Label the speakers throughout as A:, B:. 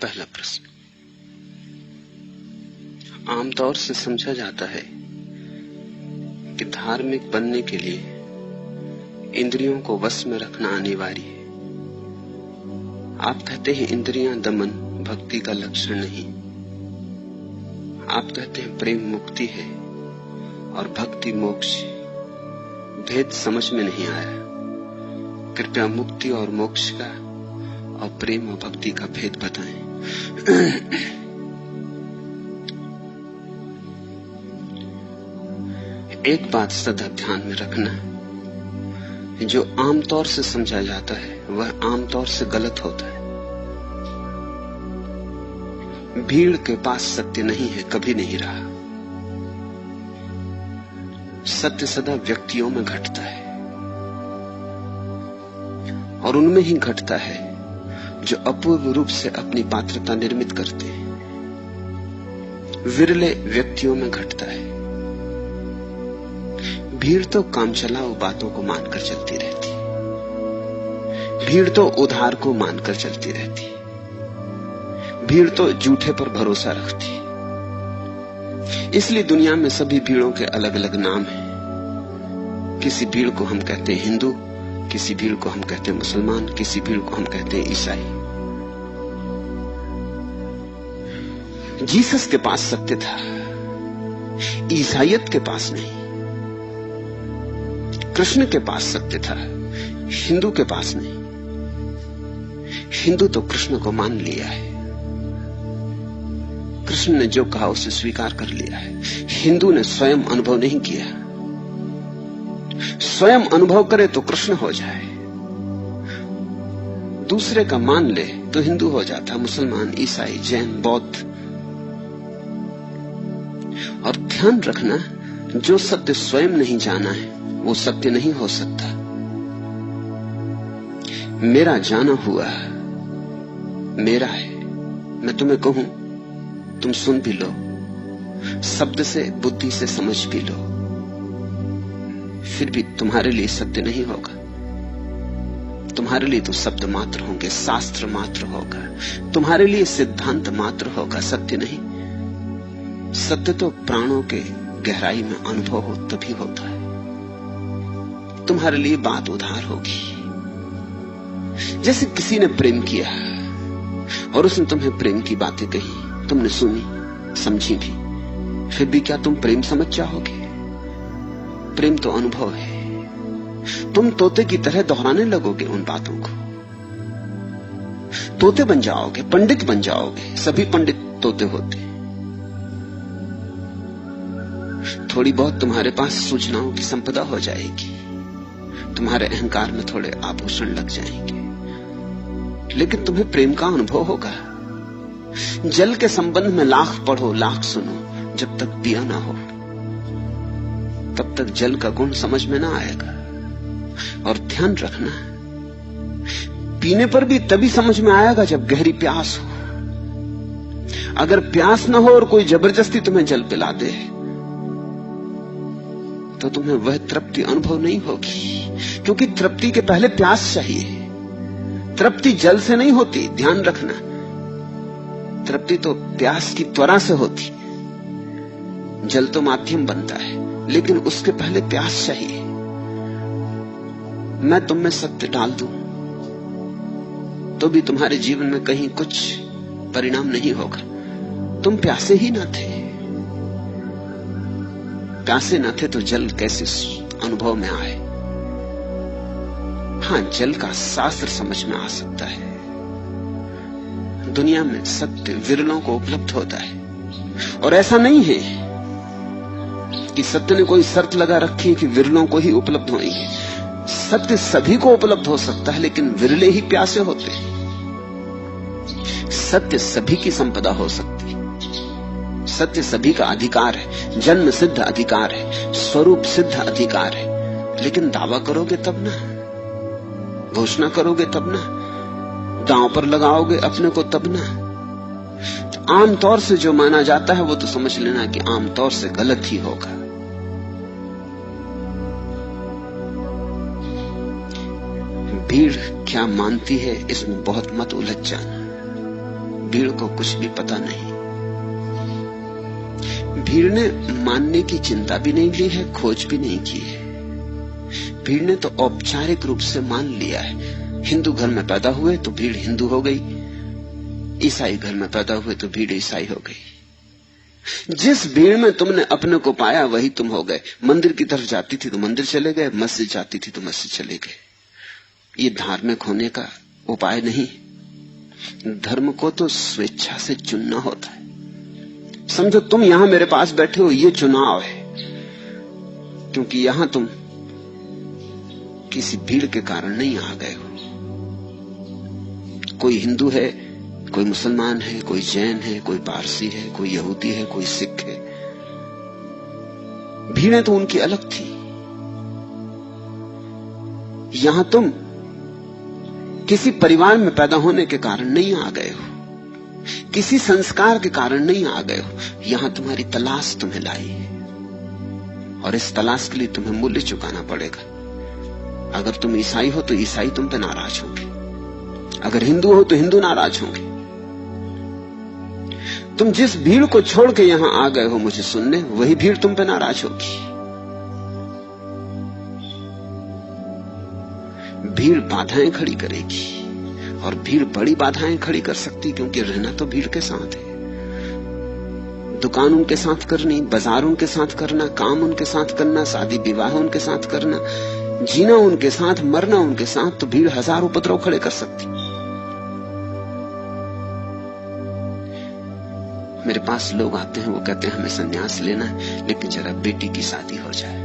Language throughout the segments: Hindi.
A: पहला प्रश्न। आमतौर से समझा जाता है कि धार्मिक बनने के लिए इंद्रियों को वश में रखना अनिवार्य है। आप कहते हैं इंद्रियां दमन भक्ति का लक्षण नहीं। आप कहते हैं प्रेम मुक्ति है और भक्ति मोक्ष। भेद समझ में नहीं आया। कृपया मुक्ति और मोक्ष का और प्रेम और भक्ति का भेद बताएं। एक बात सदा ध्यान में रखना, जो आमतौर से समझा जाता है वह आमतौर से गलत होता है। भीड़ के पास सत्य नहीं है, कभी नहीं रहा। सत्य सदा व्यक्तियों में घटता है और उनमें ही घटता है जो अपूर्व रूप से अपनी पात्रता निर्मित करते हैं। विरले व्यक्तियों में घटता है। भीड़ तो कामचलाऊ बातों को मानकर चलती रहती है। भीड़ तो उधार को मानकर चलती रहती है। भीड़ तो झूठे पर भरोसा रखती है। इसलिए दुनिया में सभी भीड़ों के अलग अलग नाम हैं। किसी भीड़ को हम कहते हैं हिंदू, किसी भीड़ को हम कहते हैं मुसलमान, किसी भीड़ को हम कहते हैं ईसाई। जीसस के पास सत्य था, ईसाइयत के पास नहीं। कृष्ण के पास सत्य था, हिंदू के पास नहीं। हिंदू तो कृष्ण को मान लिया है। कृष्ण ने जो कहा उसे स्वीकार कर लिया है। हिंदू ने स्वयं अनुभव नहीं किया। स्वयं अनुभव करे तो कृष्ण हो जाए, दूसरे का मान ले तो हिंदू हो जाता, मुसलमान, ईसाई, जैन, बौद्ध। और ध्यान रखना, जो सत्य स्वयं नहीं जाना है वो सत्य नहीं हो सकता। मेरा जाना हुआ मेरा है। मैं तुम्हें कहूं, तुम सुन भी लो, शब्द से बुद्धि से समझ भी लो, फिर भी तुम्हारे लिए सत्य नहीं होगा। तुम्हारे लिए तो शब्द मात्र होंगे, शास्त्र मात्र होगा, तुम्हारे लिए सिद्धांत मात्र होगा, सत्य नहीं। सत्य तो प्राणों के गहराई में अनुभव हो तभी होता है। तुम्हारे लिए बात उधार होगी। जैसे किसी ने प्रेम किया और उसने तुम्हें प्रेम की बातें कही, तुमने सुनी, समझी भी, फिर भी क्या तुम प्रेम समझ जाओगे? प्रेम तो अनुभव है। तुम तोते की तरह दोहराने लगोगे उन बातों को। तोते बन जाओगे, पंडित बन जाओगे। सभी पंडित तोते होते। थोड़ी बहुत तुम्हारे पास सूचनाओं की संपदा हो जाएगी, तुम्हारे अहंकार में थोड़े आभूषण लग जाएंगे, लेकिन तुम्हें प्रेम का अनुभव होगा। जल के संबंध में लाख पढ़ो, लाख सुनो, जब तक पिया ना हो तब तक जल का गुण समझ में ना आएगा। और ध्यान रखना, पीने पर भी तभी समझ में आएगा जब गहरी प्यास हो। अगर प्यास ना हो और कोई जबरदस्ती तुम्हें जल पिला दे तो तुम्हें वह तृप्ति अनुभव नहीं होगी, क्योंकि तृप्ति के पहले प्यास चाहिए। तृप्ति जल से नहीं होती, ध्यान रखना। तृप्ति तो प्यास की त्वरा से होती। जल तो माध्यम बनता है, लेकिन उसके पहले प्यास चाहिए। मैं तुम में सत्य डाल दूं तो भी तुम्हारे जीवन में कहीं कुछ परिणाम नहीं होगा। तुम प्यासे ही ना थे। प्यासे न थे तो जल कैसे अनुभव में आए? हां, जल का शास्त्र समझ में आ सकता है। दुनिया में सत्य विरलों को उपलब्ध होता है, और ऐसा नहीं है कि सत्य ने कोई शर्त लगा रखी है कि विरलों को ही उपलब्ध होंगे। सत्य सभी को उपलब्ध हो सकता है, लेकिन विरले ही प्यासे होते हैं। सत्य सभी की संपदा हो सकती है। सत्य सभी का अधिकार है, जन्म सिद्ध अधिकार है, स्वरूप सिद्ध अधिकार है। लेकिन दावा करोगे तब ना, घोषणा करोगे तब ना, दांव पर लगाओगे अपने को तब ना। तो आमतौर से जो माना जाता है वो तो समझ लेना कि आमतौर से गलत ही होगा। भीड़ क्या मानती है इसमें बहुत मत उलझ जाना। भीड़ को कुछ भी पता नहीं। भीड़ ने मानने की चिंता भी नहीं ली है, खोज भी नहीं की है। भीड़ ने तो औपचारिक रूप से मान लिया है। हिंदू घर में पैदा हुए तो भीड़ हिंदू हो गई, ईसाई घर में पैदा हुए तो भीड़ ईसाई हो गई। जिस भीड़ में तुमने अपने को पाया वही तुम हो गए। मंदिर की तरफ जाती थी तो मंदिर चले गए, मस्जिद जाती थी तो मस्जिद चले गए। ये धार्मिक होने का उपाय नहीं। धर्म को तो स्वेच्छा से चुनना होता है। समझो तुम यहां मेरे पास बैठे हो, ये चुनाव है, क्योंकि यहां तुम किसी भीड़ के कारण नहीं आ गए हो। कोई हिंदू है, कोई मुसलमान है, कोई जैन है, कोई पारसी है, कोई यहूदी है, कोई सिख है। भीड़ें तो उनकी अलग थी। यहां तुम किसी परिवार में पैदा होने के कारण नहीं आ गए हो, किसी संस्कार के कारण नहीं आ गए हो। यहां तुम्हारी तलाश तुम्हें लाई है, और इस तलाश के लिए तुम्हें मूल्य चुकाना पड़ेगा। अगर तुम ईसाई हो तो ईसाई तुम पे नाराज होंगे, अगर हिंदू हो तो हिंदू नाराज होंगे। तुम जिस भीड़ को छोड़ के यहां आ गए हो मुझे सुनने, वही भीड़ तुम पे नाराज होगी। भीड़ बाधाएं खड़ी करेगी, और भीड़ बड़ी बाधाएं खड़ी कर सकती, क्योंकि रहना तो भीड़ के साथ है। दुकान उनके साथ करनी, बाजार उनके साथ करना, काम उनके साथ करना, शादी विवाह उनके साथ करना, जीना उनके साथ, मरना उनके साथ, तो भीड़ हजार उपद्रव खड़े कर सकती। मेरे पास लोग आते हैं, वो कहते हैं हमें संन्यास लेना है, लेकिन जरा बेटी की शादी हो जाए,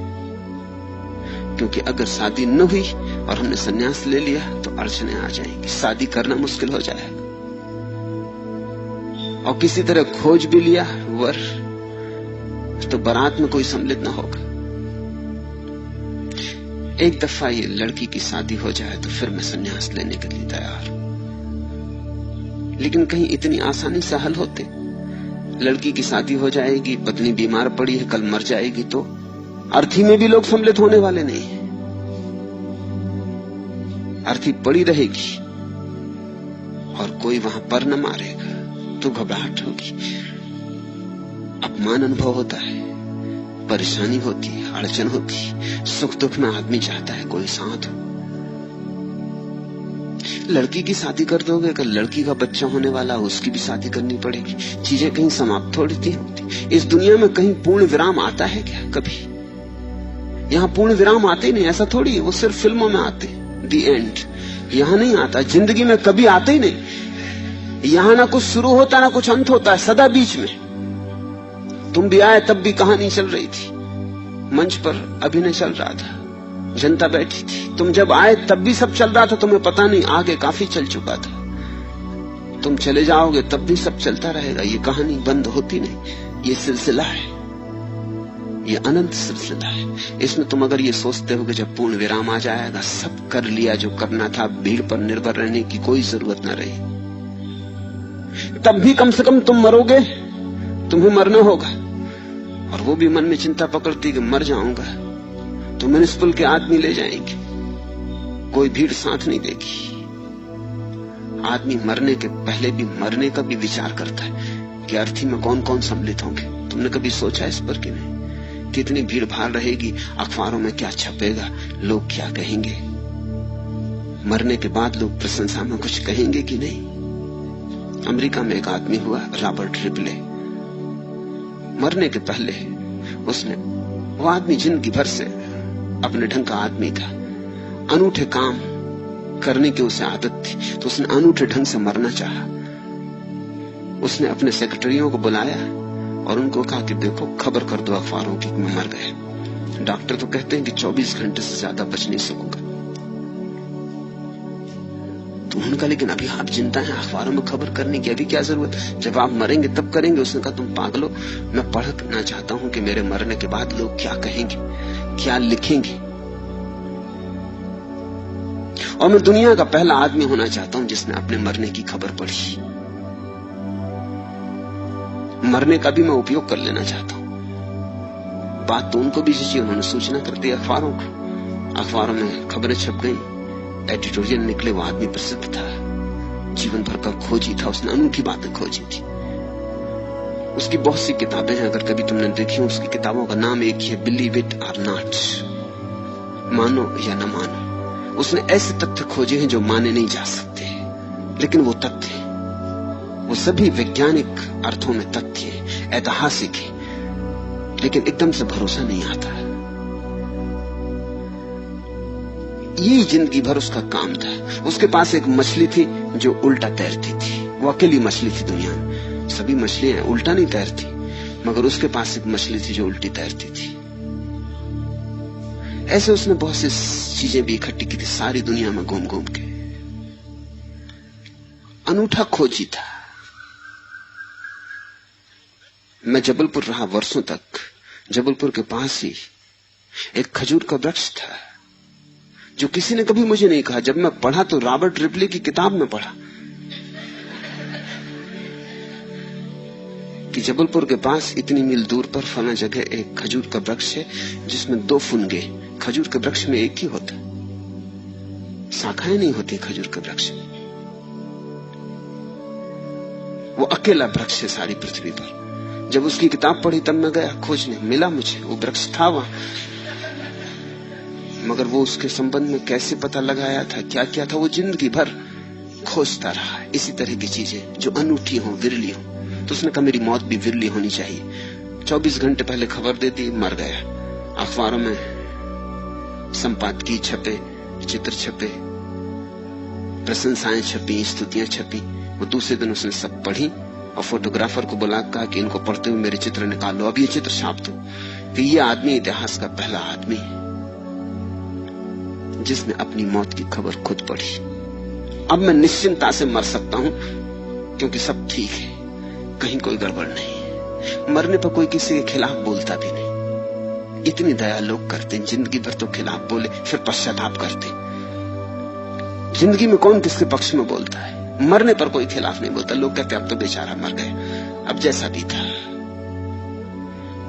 A: क्योंकि अगर शादी न हुई और हमने संन्यास ले लिया तो अड़चने आ जाएंगी, शादी करना मुश्किल हो जाएगा। और किसी तरह खोज भी लिया वर, तो बारात में कोई सम्मिलित न होगा। एक दफा ये लड़की की शादी हो जाए तो फिर मैं संन्यास लेने के लिए तैयार हूं। लेकिन कहीं इतनी आसानी से हल होते? लड़की की शादी हो जाएगी, पत्नी बीमार पड़ी है, कल मर जाएगी, तो अर्थी में भी लोग सम्मिलित होने वाले नहीं है। अर्थी पड़ी रहेगी और कोई वहां पर न मारेगा तो घबराहट होगी, अपमान अनुभव होता है, परेशानी होती है, अड़चन होती है। सुख दुख में आदमी चाहता है कोई साथ हो। लड़की की शादी कर दोगे, कल लड़की का बच्चा होने वाला, उसकी भी शादी करनी पड़ेगी। चीजें कहीं समाप्त थोड़ी थी होती। इस दुनिया में कहीं पूर्ण विराम आता है क्या कभी? यहाँ पूर्ण विराम आते ही नहीं, ऐसा थोड़ी है, वो सिर्फ फिल्मों में आते, दी एंड। यहाँ नहीं आता, जिंदगी में कभी आते ही नहीं। यहाँ ना कुछ शुरू होता ना कुछ अंत होता है, सदा बीच में। तुम भी आए तब भी कहानी चल रही थी, मंच पर अभिनय चल रहा था, जनता बैठी थी। तुम जब आए तब भी सब चल रहा था, तुम्हें पता नहीं, आगे काफी चल चुका था। तुम चले जाओगे तब भी सब चलता रहेगा। ये कहानी बंद होती नहीं, ये सिलसिला है, ये अनंत सिलसिला है। इसमें तुम अगर ये सोचते हो कि जब पूर्ण विराम आ जाएगा, सब कर लिया जो करना था, भीड़ पर निर्भर रहने की कोई जरूरत न रही, तब भी कम से कम तुम मरोगे, तुम्हें मरना होगा। और वो भी मन में चिंता पकड़ती कि मर जाऊंगा तो म्युनिसिपल के आदमी ले जाएंगे, कोई भीड़ साथ नहीं देगी। आदमी मरने के पहले भी मरने का भी विचार करता है कि अर्थी में कौन कौन सम्मिलित होंगे। तुमने कभी सोचा इस पर कि नहीं? कितनी भीड़ भाड़ रहेगी, अखबारों में क्या छपेगा, लोग क्या कहेंगे, मरने के बाद लोग प्रशंसा में कुछ कहेंगे कि नहीं। अमेरिका में एक आदमी हुआ, रॉबर्ट रिपले। मरने के पहले उसने, वो आदमी जिंदगी भर से अपने ढंग का आदमी था, अनूठे काम करने की उसे आदत थी, तो उसने अनूठे ढंग से मरना चाहा। उसने अपने सेक्रेटरियों को बुलाया और उनको कहा कि देखो, खबर कर दो अखबारों की मैं मर गया। डॉक्टर तो कहते हैं कि 24 घंटे से ज्यादा बच नहीं सकूंगा। तो उनका लेकिन अभी आप चिंता है अखबारों में खबर करने की, अभी क्या जरूरत, जब आप मरेंगे तब करेंगे। उसने कहा तुम पागलो, मैं पढ़ना चाहता हूं कि मेरे मरने के बाद लोग क्या कहेंगे, क्या लिखेंगे, और मैं दुनिया का पहला आदमी होना चाहता हूं जिसने अपने मरने की खबर पढ़ी। मरने का भी मैं उपयोग कर लेना चाहता हूं। बात तो उनको भी जैसी, उन्होंने सूचना कर दी अखबारों को, अखबारों में खबरें छप गई, एडिटोरियल निकले, वो आदमी प्रसिद्ध था। जीवन भर का खोजी था, उसने अनूठी बातें खोजी थी। उसकी बहुत सी किताबें हैं, अगर कभी तुमने देखी, उसकी किताबों का नाम एक ही है, बिलीव इट और नॉट, मानो या न मानो। उसने ऐसे तथ्य खोजे हैं जो माने नहीं जा सकते, लेकिन वो तथ्य, वो सभी वैज्ञानिक अर्थों में तथ्य है, ऐतिहासिक है, लेकिन एकदम से भरोसा नहीं आता। यही जिंदगी भर उसका काम था। उसके पास एक मछली थी जो उल्टा तैरती थी, वो अकेली मछली थी दुनिया में। सभी मछलियां उल्टा नहीं तैरती, मगर उसके पास एक मछली थी जो उल्टी तैरती थी। ऐसे उसने बहुत सी चीजें भी इकट्ठी की थी सारी दुनिया में घूम घूम के। अनूठा खोजी था। मैं जबलपुर रहा वर्षों तक। जबलपुर के पास ही एक खजूर का वृक्ष था जो किसी ने कभी मुझे नहीं कहा। जब मैं पढ़ा तो रॉबर्ट रिपले की किताब में पढ़ा कि जबलपुर के पास इतनी मील दूर पर फला जगह एक खजूर का वृक्ष है जिसमें 2 फुनगे। खजूर के वृक्ष में एक ही होता, शाखाएं नहीं होती खजूर के वृक्ष में। वो अकेला वृक्ष है सारी पृथ्वी पर। जब उसकी किताब पढ़ी तब मैं गया खोजने, मिला मुझे, वो वृक्ष था वहां, मगर वो उसके संबंध में कैसे पता लगाया था, क्या क्या था, वो जिंदगी भर खोजता रहा। इसी तरह की चीजें जो अनूठी हो, विरली हो। तो उसने कहा मेरी मौत भी विरली होनी चाहिए। 24 घंटे पहले खबर दे दी, मर गया। अखबारों में संपादकीय छपे, चित्र छपे, प्रशंसाएं छपी, स्तुतियां छपी। वो दूसरे दिन उसने सब पढ़ी और फोटोग्राफर को बुला कहा कि इनको पढ़ते हुए मेरे चित्र निकालो, अब ये चित्र छाप दो कि ये आदमी इतिहास का पहला आदमी है जिसने अपनी मौत की खबर खुद पढ़ी। अब मैं निश्चिंता से मर सकता हूं क्योंकि सब ठीक है, कहीं कोई गड़बड़ नहीं। मरने पर कोई किसी के खिलाफ बोलता भी नहीं। इतनी दया लोग करते, जिंदगी भर तो खिलाफ बोले फिर पश्चाताप करते। जिंदगी में कौन किसके पक्ष में बोलता है? मरने पर कोई खिलाफ नहीं बोलता। लोग कहते अब तो बेचारा मर गए, अब जैसा भी था।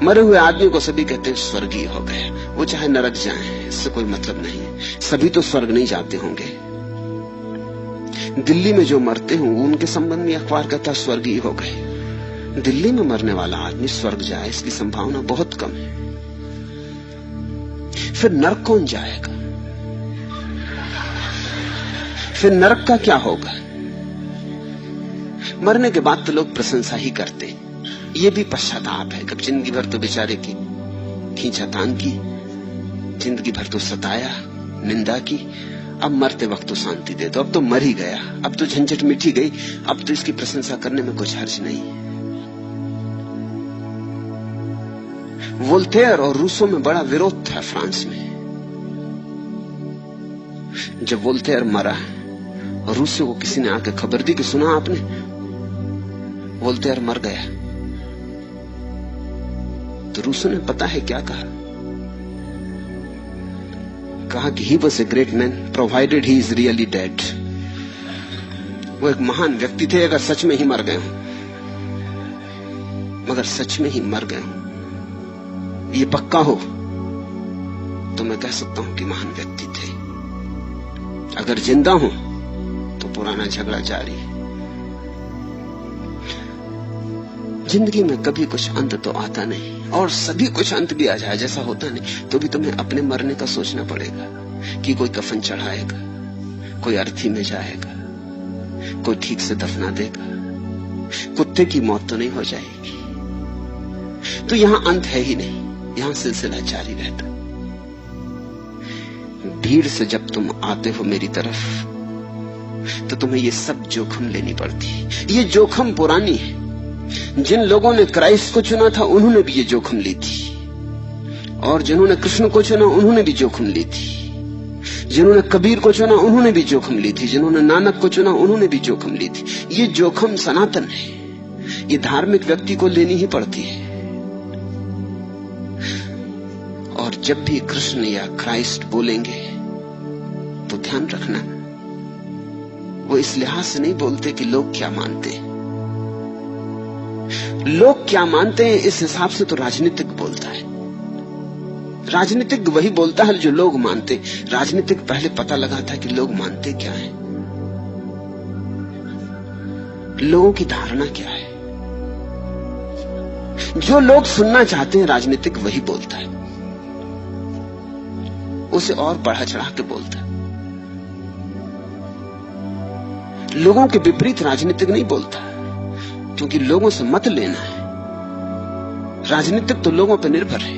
A: मरे हुए आदमी को सभी कहते हैं स्वर्गीय हो गए, वो चाहे नरक जाए, इससे कोई मतलब नहीं है। सभी तो स्वर्ग नहीं जाते होंगे। दिल्ली में जो मरते हों उनके संबंध में अखबार कहता स्वर्गीय हो गए। दिल्ली में मरने वाला आदमी स्वर्ग जाए इसकी संभावना बहुत कम है। फिर नरक कौन जाएगा? फिर नरक का क्या होगा? मरने के बाद तो लोग प्रशंसा ही करते। ये भी पश्चाताप है। कब जिंदगी भर तो बेचारे की खींचातान की, जिंदगी भर तो सताया, निंदा की, अब मरते वक्त तो शांति दे दो। अब तो मर ही गया, अब तो झंझट मिटी गई, अब तो इसकी प्रशंसा करने में कुछ हर्ज नहीं। वोल्टेयर और रूसो में बड़ा विरोध था फ्रांस में। जब वोल्टेयर मरा और रूसो को किसी ने आके खबर दी कि सुना आपने, वोल्टेयर मर गया, तो रूसो ने पता है क्या कहा कि he was a great man provided he is really dead। वो एक महान व्यक्ति थे अगर सच में ही मर गए हों। मगर सच में ही मर गए हों ये पक्का हो तो मैं कह सकता हूं कि महान व्यक्ति थे। अगर जिंदा हो तो पुराना झगड़ा जारी है। जिंदगी में कभी कुछ अंत तो आता नहीं, और सभी कुछ अंत भी आ जाए जैसा होता नहीं, तो भी तुम्हें अपने मरने का सोचना पड़ेगा कि कोई कफन चढ़ाएगा, कोई अर्थी में जाएगा, कोई ठीक से दफना देगा, कुत्ते की मौत तो नहीं हो जाएगी। तो यहां अंत है ही नहीं, यहां सिलसिला जारी रहता। भीड़ से जब तुम आते हो मेरी तरफ तो तुम्हें ये सब जोखिम लेनी पड़ती। ये जोखिम पुरानी है। जिन लोगों ने क्राइस्ट को चुना था उन्होंने भी ये जोखिम ली थी, और जिन्होंने कृष्ण को चुना उन्होंने भी जोखिम ली थी, जिन्होंने कबीर को चुना उन्होंने भी जोखिम ली थी, जिन्होंने नानक को चुना उन्होंने भी जोखिम ली थी। ये जोखिम सनातन है, ये धार्मिक व्यक्ति को लेनी ही पड़ती है। और जब भी कृष्ण या क्राइस्ट बोलेंगे तो ध्यान रखना, वो इस लिहाज से नहीं बोलते कि लोग क्या मानते हैं। लोग क्या मानते हैं इस हिसाब से तो राजनीतिक बोलता है। राजनीतिक वही बोलता है जो लोग मानते। राजनीतिक पहले पता लगाता है कि लोग मानते क्या है। लोगों की धारणा क्या है? जो लोग सुनना चाहते हैं राजनीतिक, वही बोलता है, उसे और बढ़ा चढ़ा के बोलता है। लोगों के विपरीत राजनीतिक नहीं बोलता, क्योंकि लोगों से मत लेना है। राजनीतिक तो लोगों पर निर्भर है।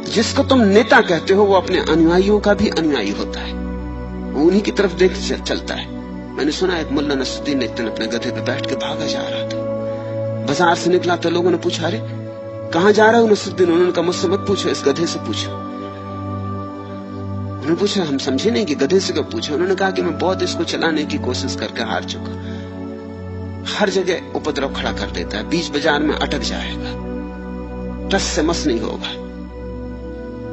A: जिसको तुम नेता कहते हो वो अपने अनुयायियों का भी अनुयायी होता है, वो उन्हीं की तरफ देख चलता है। मैंने सुना एक मुल्ला नसरुद्दीन एक दिन अपने गधे पे बैठ के भागा जा रहा था। बाजार से निकला तो लोगों ने पूछा, अरे कहां जा रहे हो नसरुद्दीन? उन्होंने कहा, मुझसे मत पूछो, इस गधे से पूछो। उन्होंने पूछा, हम समझे नहीं कि गधे से कब पूछा। उन्होंने कहा कि मैं बहुत इसको चलाने की कोशिश करके हार चुका, हर जगह उपद्रव खड़ा कर देता है, बीच बाजार में अटक जाएगा, टस से मस नहीं होगा,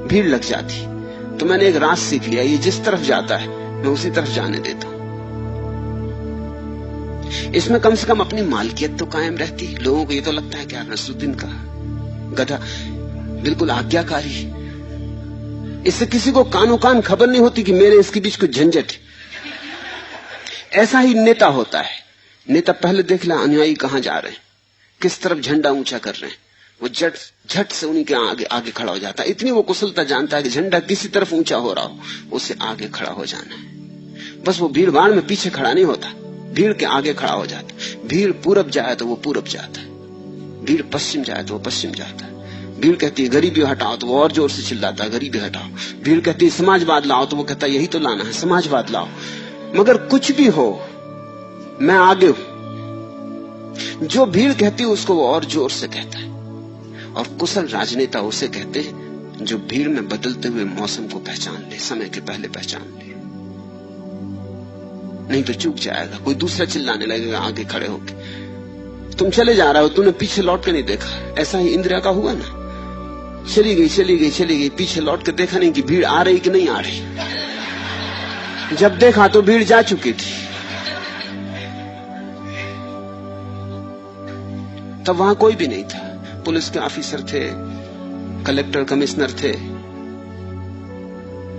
A: भीड़ लग जाती। तो मैंने एक राज सीख लिया, ये जिस तरफ जाता है मैं उसी तरफ जाने देता हूं। इसमें कम से कम अपनी मालकियत तो कायम रहती। लोगों को ये तो लगता है कि यार नसरुद्दीन का गधा बिल्कुल आज्ञाकारी, इससे किसी को कानो कान खबर नहीं होती कि मेरे इसके बीच कुछ झंझट है। ऐसा ही नेता होता है। नेता पहले देख ले अनुयायी कहां जा रहे हैं, किस तरफ झंडा ऊंचा कर रहे हैं, वो झट से उन्हीं के आगे खड़ा हो जाता है। इतनी वो कुशलता जानता है कि झंडा किसी तरफ ऊंचा हो रहा हो, उससे आगे खड़ा हो जाना है। बस वो भीड़ भाड़ में पीछे खड़ा नहीं होता, भीड़ के आगे खड़ा हो जाता। भीड़ पूरब जाए तो वो पूरब जाता है, भीड़ पश्चिम जाए तो वो पश्चिम जाता है। भीड़ कहती है गरीबी हटाओ तो वो और जोर से चिल्लाता है, गरीबी हटाओ। भीड़ कहती है समाजवाद लाओ तो वो कहता है यही तो लाना है, समाजवाद लाओ। मगर कुछ भी हो, मैं आगे हूं। जो भीड़ कहती है उसको वो और जोर से कहता है। और कुशल राजनेता उसे कहते हैं जो भीड़ में बदलते हुए मौसम को पहचान ले, समय के पहले पहचान ले। नहीं तो चूक जाएगा, कोई दूसरा चिल्लाने लगेगा आगे खड़े होके, तुम चले जा रहे हो, तूने पीछे लौट के नहीं देखा। ऐसा ही इंदिरा का हुआ ना, चली गई, पीछे लौट के देखा नहीं कि भीड़ आ रही कि नहीं आ रही। जब देखा तो भीड़ जा चुकी थी। तब वहां कोई भी नहीं था, पुलिस के ऑफिसर थे, कलेक्टर कमिश्नर थे,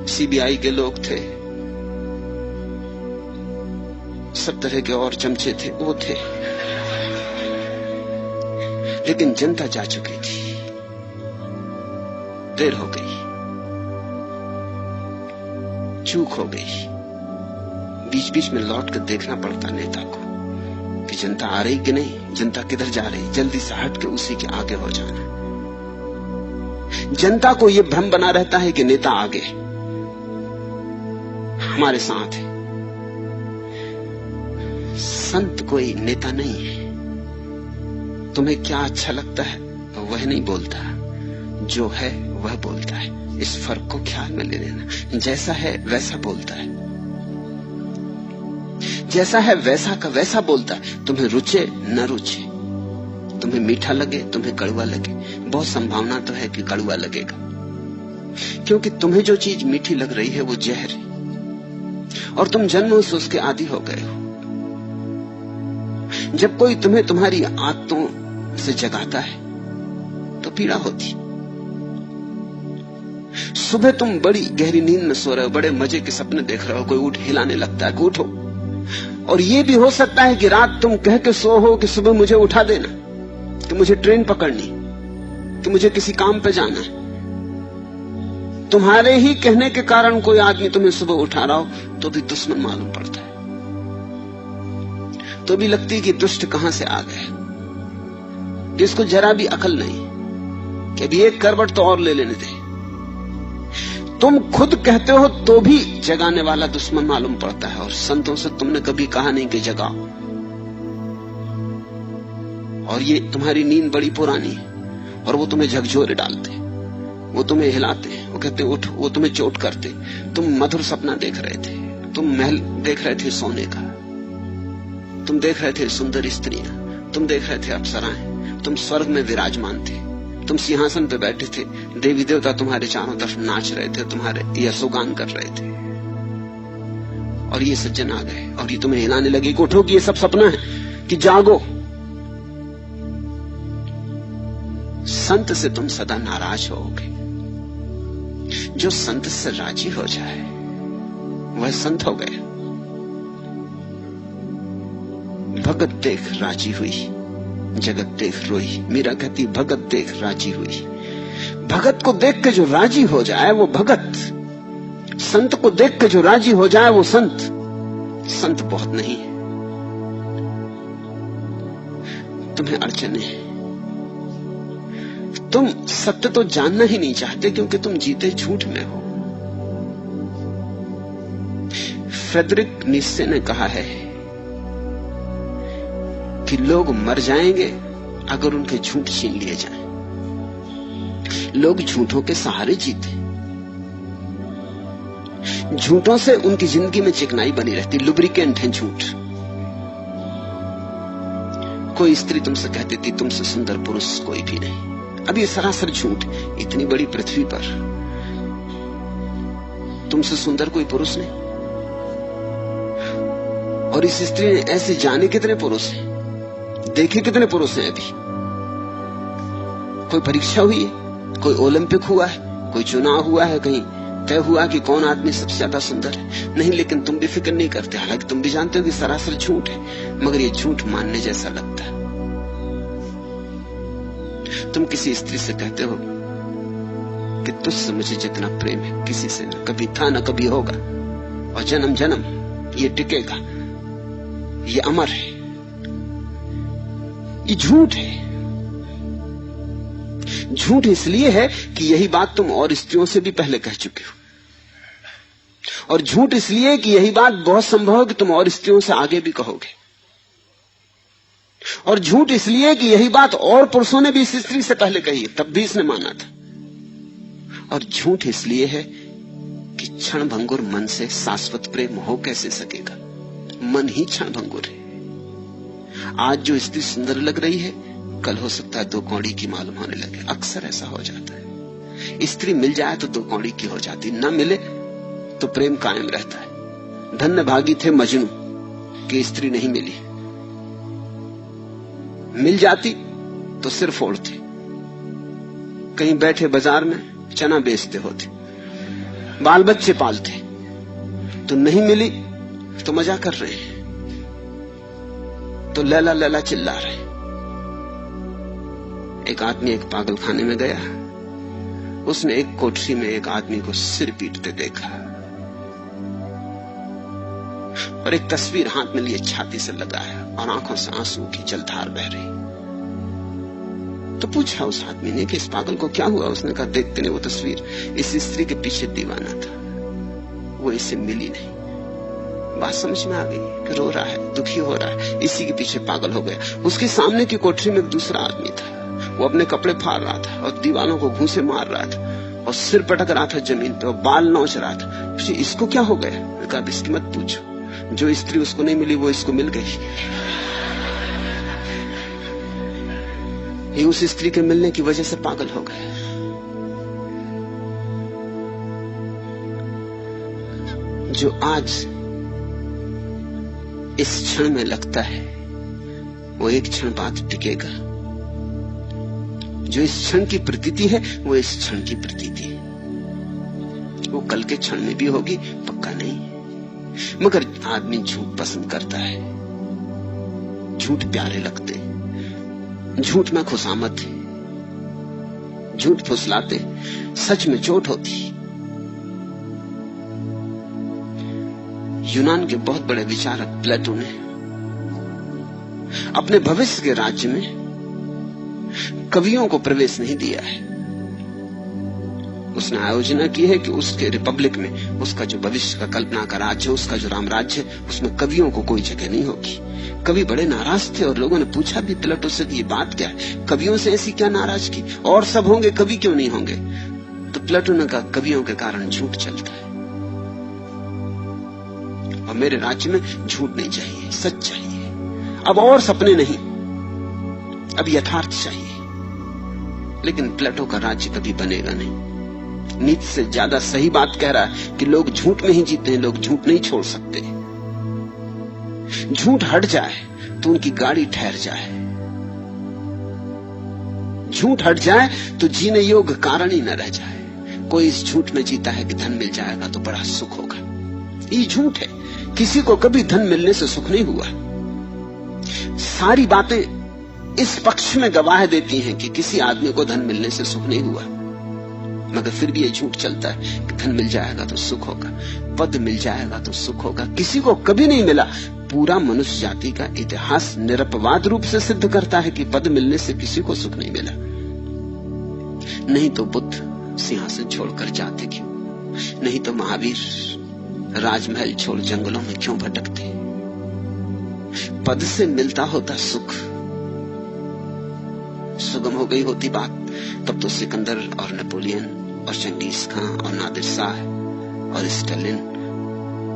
A: सीबीआई के लोग थे, सब तरह के और चमचे थे, वो थे। लेकिन जनता जा चुकी थी, देर हो गई, चूक हो गई। बीच बीच में लौट कर देखना पड़ता नेता को कि जनता आ रही कि नहीं, जनता किधर जा रही, जल्दी से हट के उसी के आगे हो जाना। जनता को यह भ्रम बना रहता है कि नेता आगे हमारे साथ है। संत कोई नेता नहीं है। तुम्हें क्या अच्छा लगता है वह नहीं बोलता, जो है वह बोलता है। इस फर्क को ख्याल में ले लेना। जैसा है वैसा बोलता है, जैसा है वैसा का वैसा बोलता है। तुम्हें रुचे न रुचे, तुम्हें मीठा लगे तुम्हें कड़वा लगे, बहुत संभावना तो है कि कड़वा लगेगा, क्योंकि तुम्हें जो चीज मीठी लग रही है वो जहर है और तुम जन्मों से उसके आदी हो गए हो। जब कोई तुम्हें तुम्हारी आदतों से जगाता है तो पीड़ा होती। सुबह तुम बड़ी गहरी नींद में सो रहे हो, बड़े मजे के सपने देख रहे हो, कोई उठ हिलाने लगता है कि उठो। और यह भी हो सकता है कि रात तुम कह के सो हो कि सुबह मुझे उठा देना, कि मुझे ट्रेन पकड़नी, कि मुझे किसी काम पे जाना है। तुम्हारे ही कहने के कारण कोई आदमी तुम्हें सुबह उठा रहा हो तो भी दुश्मन मालूम पड़ता है, तो भी लगती है कि दुष्ट कहां से आ गए, जिसको जरा भी अकल नहीं कि अभी एक करवट तो और ले लेने दे। तुम खुद कहते हो तो भी जगाने वाला दुश्मन मालूम पड़ता है। और संतों से तुमने कभी कहा नहीं कि जगाओ। और ये तुम्हारी नींद बड़ी पुरानी है और वो तुम्हें झकझोरे डालते, वो तुम्हें हिलाते, वो कहते उठ, वो तुम्हें चोट करते। तुम मधुर सपना देख रहे थे, तुम महल देख रहे थे सोने का, तुम देख रहे थे सुंदर स्त्रियां, तुम देख रहे थे अप्सराएं, तुम स्वर्ग में विराजमान थे, तुम सिंहासन पे बैठे थे, देवी देवता तुम्हारे चारों तरफ नाच रहे थे, तुम्हारे यशोगान कर रहे थे। और ये सज्जन आ गए और ये तुम्हें हिलाने लगे कि उठो, कि ये सब सपना है, कि जागो। संत से तुम सदा नाराज होगे। जो संत से राजी हो जाए वह संत हो गए। भगत देख राजी हुई, जगत देख रोई। मीरा कहती भगत देख राजी हुई। भगत को देख के जो राजी हो जाए वो भगत, संत को देख के जो राजी हो जाए वो संत। संत बहुत नहीं है। तुम्हें अड़चने हैं, तुम सत्य तो जानना ही नहीं चाहते क्योंकि तुम जीते झूठ में हो। फ्रेडरिक नीत्शे ने कहा है कि लोग मर जाएंगे अगर उनके झूठ छीन लिए जाएं। लोग झूठों के सहारे जीते, झूठों से उनकी जिंदगी में चिकनाई बनी रहती, लुब्रिकेंट है झूठ। कोई स्त्री तुमसे कहती थी तुमसे सुंदर पुरुष कोई भी नहीं, अब ये सरासर झूठ। इतनी बड़ी पृथ्वी पर तुमसे सुंदर कोई पुरुष नहीं। और इस स्त्री ने ऐसे जाने कितने पुरुष हैं, देखे कितने पुरुष हैं। अभी कोई परीक्षा हुई है, कोई ओलंपिक हुआ है, कोई चुनाव हुआ है, कहीं तय हुआ कि कौन आदमी सबसे ज्यादा सुंदर है? नहीं। लेकिन तुम भी फिक्र नहीं करते, हालांकि तुम भी जानते हो कि सरासर झूठ है, मगर ये झूठ मानने जैसा लगता है। तुम किसी स्त्री से कहते हो कि तुझसे मुझे जितना प्रेम है किसी से न कभी था न कभी होगा, और जन्म जन्म ये टिकेगा, ये अमर है। ये झूठ है। झूठ इसलिए है कि यही बात तुम और स्त्रियों से भी पहले कह चुके हो, और झूठ इसलिए कि यही बात बहुत संभव है कि तुम और स्त्रियों से आगे भी कहोगे, और झूठ इसलिए कि यही बात और पुरुषों ने भी इस स्त्री से पहले कही है, तब भी इसने माना था। और झूठ इसलिए है कि क्षण भंगुर मन से शाश्वत प्रेम हो कैसे सकेगा? मन ही क्षण भंगुर है। आज जो स्त्री सुंदर लग रही है कल हो सकता है दो कौड़ी की मालूम होने लगे। अक्सर ऐसा हो जाता है। स्त्री मिल जाए तो दो कौड़ी की हो जाती, न मिले तो प्रेम कायम रहता है। धन्य भागी थे मजनू कि स्त्री नहीं मिली, मिल जाती तो सिर फोड़ते, कहीं बैठे बाजार में चना बेचते होते, बाल बच्चे पालते। तो नहीं मिली तो मजा कर रहे हैं, तो लैला लैला चिल्ला रहे। एक आदमी एक पागल खाने में गया, उसने एक कोठरी में एक आदमी को सिर पीटते देखा और एक तस्वीर हाथ में लिए छाती से लगाया और आंखों से आंसू की जलधार बह रही। तो पूछा उस आदमी ने कि इस पागल को क्या हुआ? उसने कहा देखते ने वो तस्वीर, इस स्त्री के पीछे दीवाना था, वो इसे मिली नहीं। बात समझ में आ गई कि रो रहा है, दुखी हो रहा है, इसी के पीछे पागल हो गया। उसके सामने की कोठरी में एक दूसरा आदमी था, वो अपने कपड़े फाड़ रहा था और दीवानों को घूंसे मार रहा था और सिर पटक रहा था जमीन पे और बाल नोच रहा था। पूछे इसको क्या हो गया? कहा इसकी मत पूछो, जो स्त्री उसको नहीं मिली वो इसको मिल गई। ये उस स्त्री के मिलने की वजह से पागल हो गया। जो आज इस क्षण में लगता है वो एक क्षण बाद टिकेगा। जो इस क्षण की प्रतीति है वो इस क्षण की प्रतीति है, वो कल के क्षण में भी होगी, पक्का नहीं। मगर आदमी झूठ पसंद करता है, झूठ प्यारे लगते, झूठ में खुशामद है, झूठ फुसलाते, सच में चोट होती। यूनान के बहुत बड़े विचारक प्लेटो ने अपने भविष्य के राज्य में कवियों को प्रवेश नहीं दिया है। उसने आयोजना की है कि उसके रिपब्लिक में, उसका जो भविष्य का कल्पना का राज्य, उसका जो रामराज्य, उसमें कवियों को कोई जगह नहीं होगी। कवि बड़े नाराज थे और लोगों ने पूछा भी प्लेटो से कि ये बात क्या है, कवियों से ऐसी क्या नाराजगी, और सब होंगे कवि क्यों नहीं होंगे? तो प्लेटो ने कहा कवियों के कारण झूठ चलता है और मेरे राज्य में झूठ नहीं चाहिए, सच चाहिए। अब और सपने नहीं, अब यथार्थ चाहिए। लेकिन प्लेटो का राज्य कभी बनेगा नहीं। नीति से ज्यादा सही बात कह रहा है कि लोग झूठ में ही जीते हैं, लोग झूठ नहीं छोड़ सकते। झूठ हट जाए तो उनकी गाड़ी ठहर जाए, झूठ हट जाए तो जीने योग्य कारण ही न रह जाए। कोई इस झूठ में जीता है कि धन मिल जाएगा तो बड़ा सुख होगा, ये झूठ है। किसी को कभी धन मिलने से सुख नहीं हुआ। सारी बातें इस पक्ष में गवाह देती हैं कि किसी आदमी को धन मिलने से सुख नहीं हुआ, मगर फिर भी ये झूठ चलता है कि धन मिल जाएगा तो सुख होगा, पद मिल जाएगा तो सुख होगा। किसी को कभी नहीं मिला। पूरा मनुष्य जाति का इतिहास निरपवाद रूप से सिद्ध करता है कि पद मिलने से किसी को सुख नहीं मिला। नहीं तो बुद्ध सिंहासन छोड़कर जाते क्यों? नहीं तो महावीर राजमहल छोड़ जंगलों में क्यों भटकते? पद से मिलता होता सुख, सुगम हो गई होती बात, तब तो सिकंदर और नेपोलियन और चंगेज खां और नादिर शाह और स्टालिन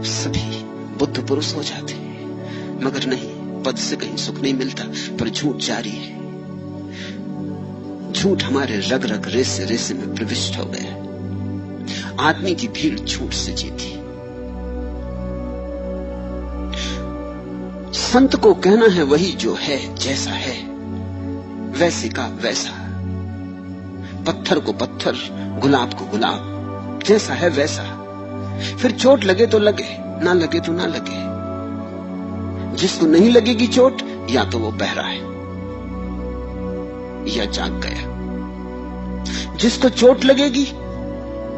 A: सभी बुद्ध पुरुष हो जाते। मगर नहीं, पद से कहीं सुख नहीं मिलता, पर झूठ जारी है। झूठ हमारे रग रग रेसे रेसे में प्रविष्ट हो गया। आदमी की भीड़ झूठ से जीती। संत को कहना है वही जो है, जैसा है वैसे का वैसा, पत्थर को पत्थर, गुलाब को गुलाब, जैसा है वैसा। फिर चोट लगे तो लगे, ना लगे तो ना लगे। जिसको नहीं लगेगी चोट, या तो वो बहरा है या जाग गया। जिसको चोट लगेगी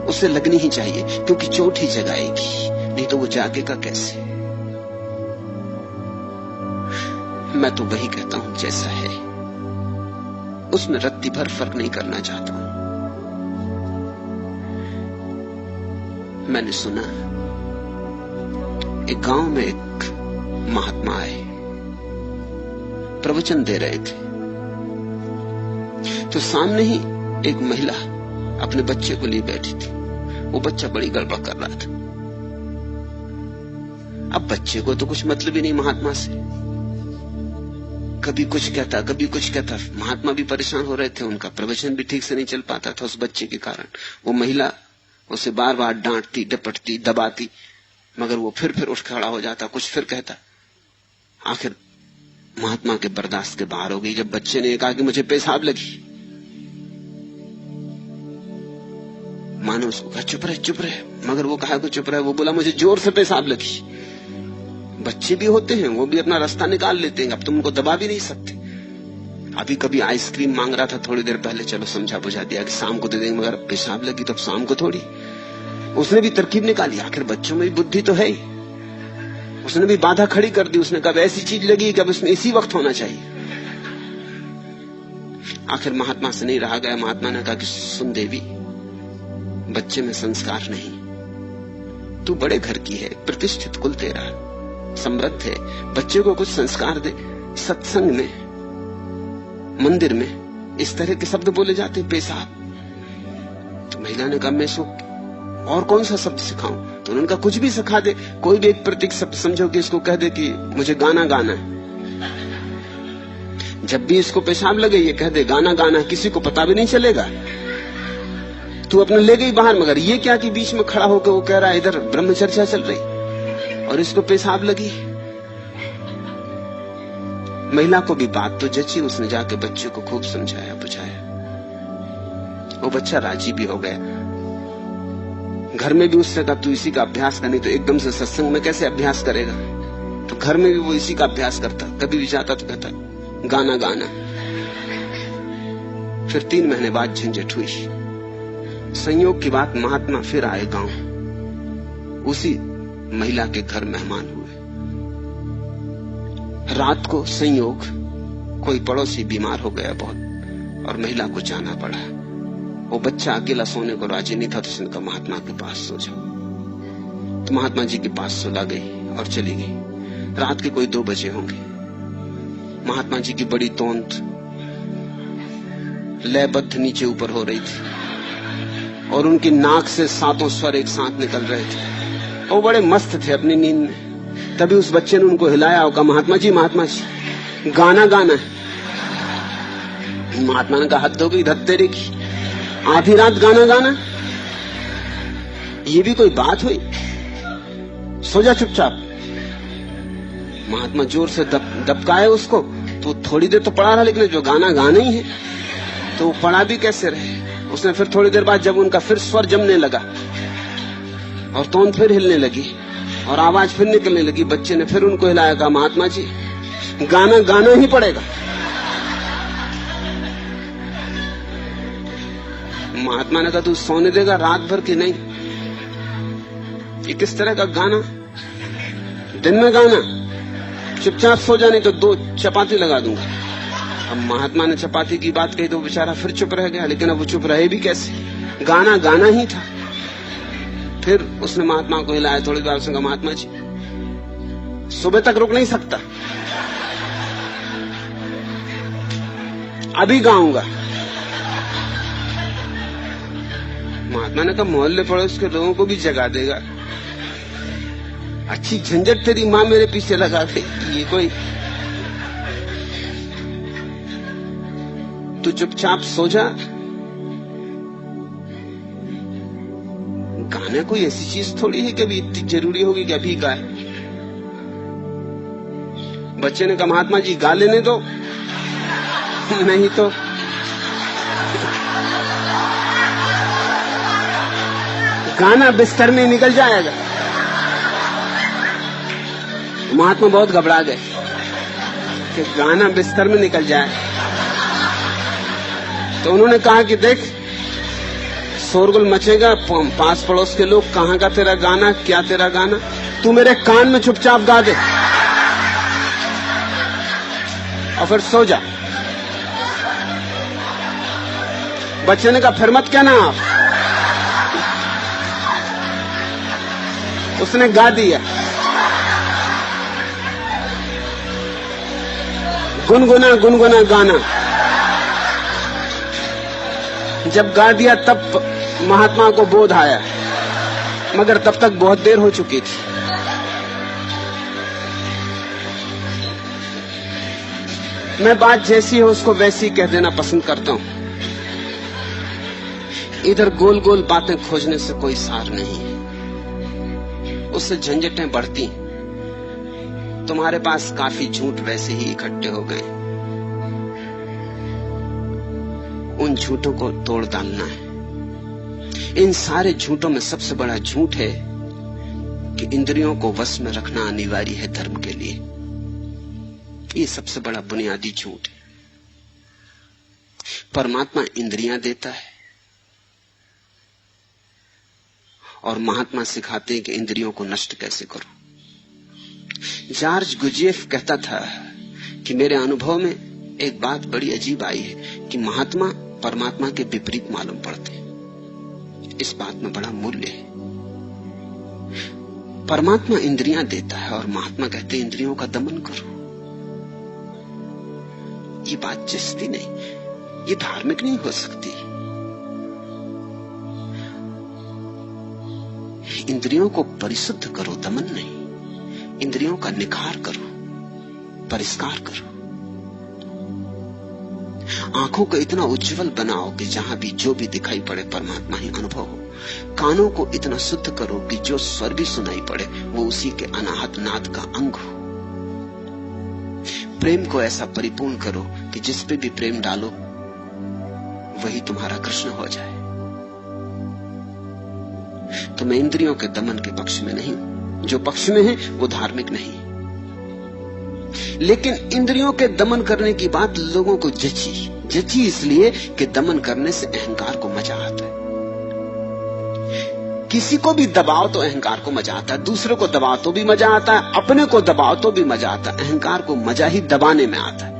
A: उसे लगनी ही चाहिए, क्योंकि चोट ही जगाएगी, नहीं तो वो जागेगा कैसे। मैं तो वही कहता हूं जैसा है, उसमें रत्ती भर फर्क नहीं करना चाहता हूं। मैंने सुना एक गांव में एक महात्मा आए, प्रवचन दे रहे थे, तो सामने ही एक महिला अपने बच्चे को लिए बैठी थी। वो बच्चा बड़ी गड़बड़ कर रहा था। अब बच्चे को तो कुछ मतलब ही नहीं महात्मा से, कभी कुछ कहता कभी कुछ कहता। महात्मा भी परेशान हो रहे थे, उनका प्रवचन भी ठीक से नहीं चल पाता था उस बच्चे के कारण। वो महिला उसे बार बार डांटती, डपटती, दबाती, मगर वो फिर उठ खड़ा हो जाता, कुछ फिर कहता। आखिर महात्मा के बर्दाश्त के बाहर हो गई जब बच्चे ने कहा कि मुझे पेशाब लगी। मां ने उसको कहा चुप रहे चुप रहे, मगर वो कहा कि चुप रहे। वो बोला मुझे जोर से पेशाब लगी। बच्चे भी होते हैं, वो भी अपना रास्ता निकाल लेते हैं, अब तुम उनको दबा भी नहीं सकते। अभी कभी आइसक्रीम मांग रहा था थोड़ी देर पहले, चलो समझा बुझा दिया कि शाम को दे देंगे, मगर पेशाब लगी तो शाम को थोड़ी। उसने भी तरकीब निकाली, आखिर बच्चों में भी बुद्धि तो है ही। उसने भी बाधा खड़ी कर दी। उसने कहा ऐसी चीज लगी कि अब उसमें इसी वक्त होना चाहिए। आखिर महात्मा से नहीं रहा गया। महात्मा ने कहा कि सुन देवी, बच्चे में संस्कार नहीं, तू बड़े घर की है, प्रतिष्ठित कुल तेरा, समृद्ध है, बच्चे को कुछ संस्कार दे। सत्संग में, मंदिर में इस तरह के शब्द बोले जाते, पेशाब। तो महिला ने कहा मैं इसको और कौन सा शब्द सिखाऊं? तो उन्होंने कहा कुछ भी सिखा दे, कोई भी एक प्रतीक शब्द समझो कि इसको कह दे कि मुझे गाना गाना है। जब भी इसको पेशाब लगे ये कह दे गाना गाना, किसी को पता भी नहीं चलेगा। तू अपने ले गई बाहर, मगर ये क्या कि बीच में खड़ा होकर वो कह रहा है इधर ब्रह्मचर्चा चल रही और इसको पेशाब लगी। महिला को भी बात तो जची, उसने जाके बच्चे को खूब समझाया बुझाया। वो बच्चा राजी भी हो गया। घर में भी उससे कहा तू इसी का अभ्यास करनी, तो एकदम से सत्संग में कैसे अभ्यास करेगा। तो घर में भी वो इसी का अभ्यास करता, कभी भी जाता तो कहता गाना गाना। फिर 3 महीने बाद झंझट हुई। संयोग की बात, महात्मा फिर आए गांव, उसी महिला के घर मेहमान हुए। रात को संयोग कोई पड़ोसी बीमार हो गया बहुत और महिला को जाना पड़ा। वो बच्चा अकेला सोने को राजी नहीं था, तो उसने कहा महात्मा के पास सो जाओ। तो महात्मा जी के पास सुला गई और चली गई। रात के कोई 2 बजे होंगे। महात्मा जी की बड़ी तोंद लयबद्ध नीचे ऊपर हो रही थी और उनकी नाक से 7 स्वर एक साथ निकल रहे थे। वो बड़े मस्त थे अपनी नींद में। तभी उस बच्चे ने उनको हिलाया और कहा महात्मा जी गाना गाना है। महात्मा ने कहा हद हो गई धत्तेरे की, आधी रात गाना गाना, ये भी कोई बात हुई? सो जा चुपचाप। महात्मा जोर से दबकाए उसको, तो थोड़ी देर तो पड़ा रहा, लेकिन जो गाना गाना ही है तो वो पड़ा भी कैसे रहे। उसने फिर थोड़ी देर बाद जब उनका फिर स्वर जमने लगा और तोंद फिर हिलने लगी और आवाज फिर निकलने लगी, बच्चे ने फिर उनको हिलाया, कहा महात्मा जी गाना गाना ही पड़ेगा। महात्मा ने कहा तू सोने देगा रात भर की नहीं? ये किस तरह का गाना? दिन में गाना, चुपचाप सो जा नहीं तो 2 चपाती लगा दूंगा। अब महात्मा ने चपाती की बात कही तो बेचारा फिर चुप रह गया, लेकिन अब वो चुप रहे भी कैसे? गाना गाना ही था। फिर उसने महात्मा को हिलाया, थोड़ी देर उसने कहा महात्मा जी सुबह तक रुक नहीं सकता, अभी गाऊंगा। महात्मा ने कहा मोहल्ले पड़ोस के लोगों को भी जगा देगा, अच्छी झंझट तेरी माँ मेरे पीछे लगा गई, ये कोई? तू चुपचाप सो जा। गाना कोई ऐसी चीज थोड़ी है कि अभी इतनी जरूरी होगी कि अभी गाए। बच्चे ने कहा महात्मा जी गा लेने दो, नहीं तो गाना बिस्तर में निकल जाएगा। महात्मा बहुत घबरा गए कि गाना बिस्तर में निकल जाए, तो उन्होंने कहा कि देख शोरगुल मचेगा, पास पड़ोस के लोग कहां का तेरा गाना, क्या तेरा गाना, तू मेरे कान में चुपचाप गा दे और फिर सो जा। बच्चे ने कहा फिर मत कहना आप। उसने गा दिया, गुनगुना गुनगुना गाना। जब गा दिया तब महात्मा को बोध आया, मगर तब तक बहुत देर हो चुकी थी। मैं बात जैसी है उसको वैसी कह देना पसंद करता हूं। इधर गोल गोल बातें खोजने से कोई सार नहीं है, उससे झंझटें बढ़ती। तुम्हारे पास काफी झूठ वैसे ही इकट्ठे हो गए, उन झूठों को तोड़ डालना है। इन सारे झूठों में सबसे बड़ा झूठ है कि इंद्रियों को वश में रखना अनिवार्य है धर्म के लिए। ये सबसे बड़ा बुनियादी झूठ है। परमात्मा इंद्रियां देता है और महात्मा सिखाते हैं कि इंद्रियों को नष्ट कैसे करो। जॉर्ज गुजिएफ कहता था कि मेरे अनुभव में एक बात बड़ी अजीब आई है कि महात्मा परमात्मा के विपरीत मालूम पड़ते हैं। इस बात में बड़ा मूल्य है। परमात्मा इंद्रियां देता है और महात्मा कहते हैं इंद्रियों का दमन करो। ये बात जचती नहीं, ये धार्मिक नहीं हो सकती। इंद्रियों को परिशुद्ध करो, दमन नहीं। इंद्रियों का निखार करो, परिष्कार करो। आंखों को इतना उज्जवल बनाओ कि जहां भी जो भी दिखाई पड़े परमात्मा ही अनुभव हो। कानों को इतना शुद्ध करो कि जो स्वर भी सुनाई पड़े वो उसी के अनाहत नाद का अंग हो। प्रेम को ऐसा परिपूर्ण करो कि जिस पे भी प्रेम डालो वही तुम्हारा कृष्ण हो जाए। तो मैं इंद्रियों के दमन के पक्ष में नहीं हूं। जो पक्ष में है वो धार्मिक नहीं। लेकिन इंद्रियों के दमन करने की बात लोगों को जची इसलिए कि दमन करने से अहंकार को मजा आता है। किसी को भी दबाओ तो अहंकार को मजा आता है, दूसरे को दबाओ तो भी मजा आता है, अपने को दबाओ तो भी मजा आता है। अहंकार को मजा ही दबाने में आता है।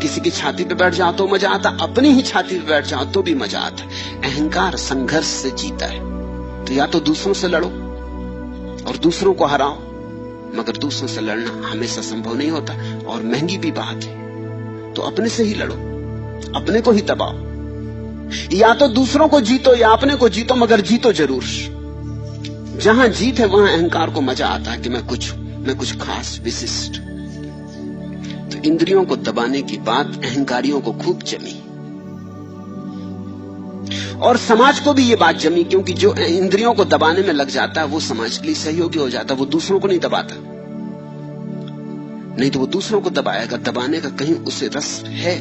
A: किसी की छाती पे बैठ जाओ तो मजा आता, अपनी ही छाती पे बैठ जाओ तो भी मजा आता है। अहंकार संघर्ष से जीता है। तो या तो दूसरों से लड़ो और दूसरों को हराओ, मगर दूसरों से लड़ना हमेशा संभव नहीं होता और महंगी भी बात है। तो अपने से ही लड़ो, अपने को ही दबाओ। या तो दूसरों को जीतो या अपने को जीतो, मगर जीतो जरूर। जहां जीत है वहां अहंकार को मजा आता है कि मैं कुछ खास विशिष्ट। तो इंद्रियों को दबाने की बात अहंकारियों को खूब जमी और समाज को भी ये बात जमी, क्योंकि जो इंद्रियों को दबाने में लग जाता है वो समाज के लिए सहयोगी हो जाता है। वो दूसरों को नहीं दबाता, नहीं तो वो दूसरों को दबाएगा। दबाने का कहीं उसे रस है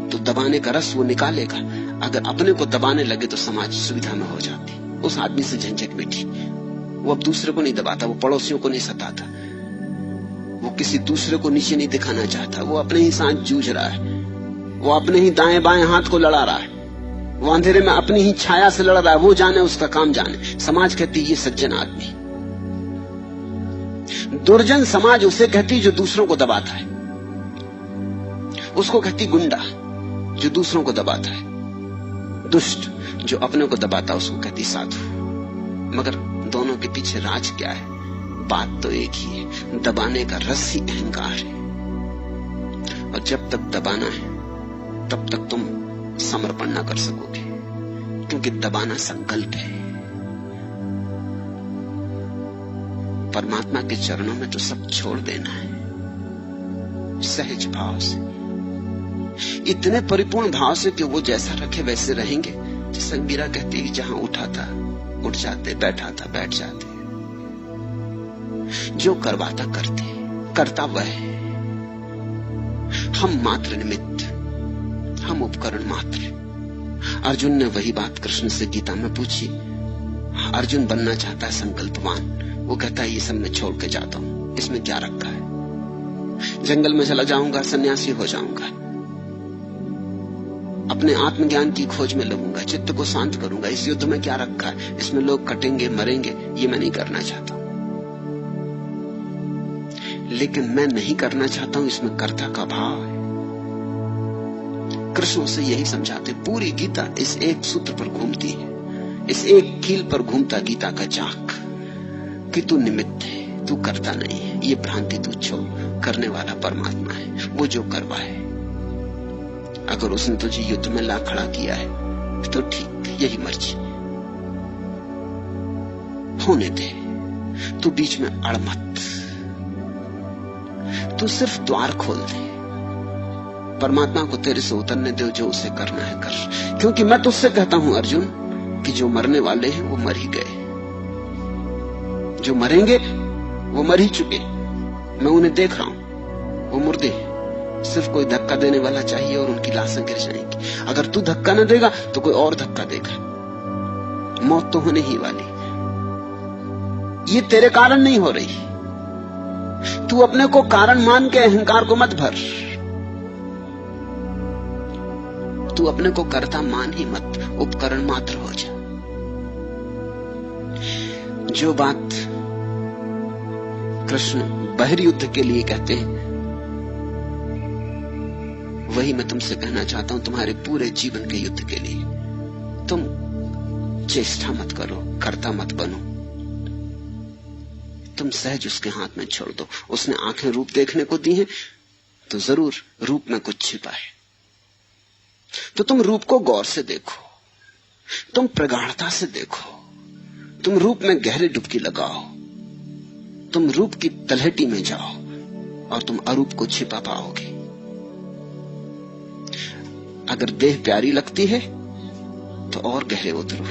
A: तो दबाने का रस वो निकालेगा। अगर अपने को दबाने लगे तो समाज सुविधा में हो जाती। उस आदमी से झंझट मिटी। वो अब दूसरे को नहीं दबाता, वो पड़ोसियों को नहीं सताता, वो किसी दूसरे को नीचे नहीं दिखाना चाहता, वो अपने ही साथ जूझ रहा है, वो अपने ही दाएं बाएं हाथ को लड़ा रहा है, वो अंधेरे में अपनी ही छाया से लड़ रहा है। वो जाने, उसका काम जाने। समाज कहती ये सज्जन आदमी। दुर्जन समाज उसे कहती जो दूसरों को दबाता है, उसको कहती गुंडा जो दूसरों को दबाता है। दुष्ट जो अपने को दबाता उसको कहती साधु। मगर दोनों के पीछे राज क्या है? बात तो एक ही है, दबाने का रस ही अहंकार है। और जब तक दबाना है तब तक तुम समर्पण ना कर सकोगे, क्योंकि दबाना संकल्प है। परमात्मा के चरणों में तो सब छोड़ देना है, सहज भाव से, इतने परिपूर्ण भाव से कि वो जैसा रखे वैसे रहेंगे। जैसे मीरा कहती है, जहां उठा था उठ जाते, बैठा था बैठ जाते, जो करवाता करते, करता वह है। हम मात्र निमित्त, हम उपकरण मात्र। अर्जुन ने वही बात कृष्ण से गीता में पूछी। अर्जुन बनना चाहता है संकल्पवान। वो कहता है ये सब मैं छोड़ के जाता हूं, इसमें क्या रखा है? जंगल में चला जाऊंगा, सन्यासी हो जाऊंगा, अपने आत्मज्ञान की खोज में लगूंगा, चित्त को शांत करूंगा। इस युद्ध में क्या रखा है? इसमें लोग कटेंगे मरेंगे, ये मैं नहीं करना चाहता। लेकिन मैं नहीं करना चाहता हूं, इसमें कर्ता का भाव है। कृष्ण से यही समझाते। पूरी गीता इस एक सूत्र पर घूमती है, इस एक कील पर घूमता गीता का चाक, कि तू निमित्त है, तू करता नहीं है। ये भ्रांति तू छोड़, करने वाला परमात्मा है, वो जो करवाए। अगर उसने तुझे युद्ध में ला खड़ा किया है तो ठीक, यही मर्जी, होने दे। तू बीच में अड़ मत, तू सिर्फ द्वार खोल दे। परमात्मा को तेरे से उतरने दे, जो उसे करना है कर। क्योंकि मैं तुझसे कहता हूं अर्जुन कि जो मरने वाले हैं वो मर ही गए, जो मरेंगे वो मर ही चुके। मैं उन्हें देख रहा हूं, वो मुर्दे हैं। सिर्फ कोई धक्का देने वाला चाहिए और उनकी लाशें गिर जाएंगी। अगर तू धक्का न देगा तो कोई और धक्का देगा। मौत तो होने ही वाली। ये तेरे कारण नहीं हो रही। तू अपने को कारण मान के अहंकार को मत भर। तू अपने को कर्ता मान ही मत, उपकरण मात्र हो जा। जो बात कृष्ण बहिर्युद्ध के लिए कहते हैं, वही मैं तुमसे कहना चाहता हूं तुम्हारे पूरे जीवन के युद्ध के लिए। तुम चेष्टा मत करो, कर्ता मत बनो, तुम सहज उसके हाथ में छोड़ दो। उसने आंखें रूप देखने को दी हैं तो जरूर रूप में कुछ छिपा है, तो तुम रूप को गौर से देखो, तुम प्रगाढ़ता से देखो, तुम रूप में गहरी डुबकी लगाओ, तुम रूप की तलहटी में जाओ और तुम अरूप को छिपा पाओगे। अगर देह प्यारी लगती है तो और गहरे उतरो,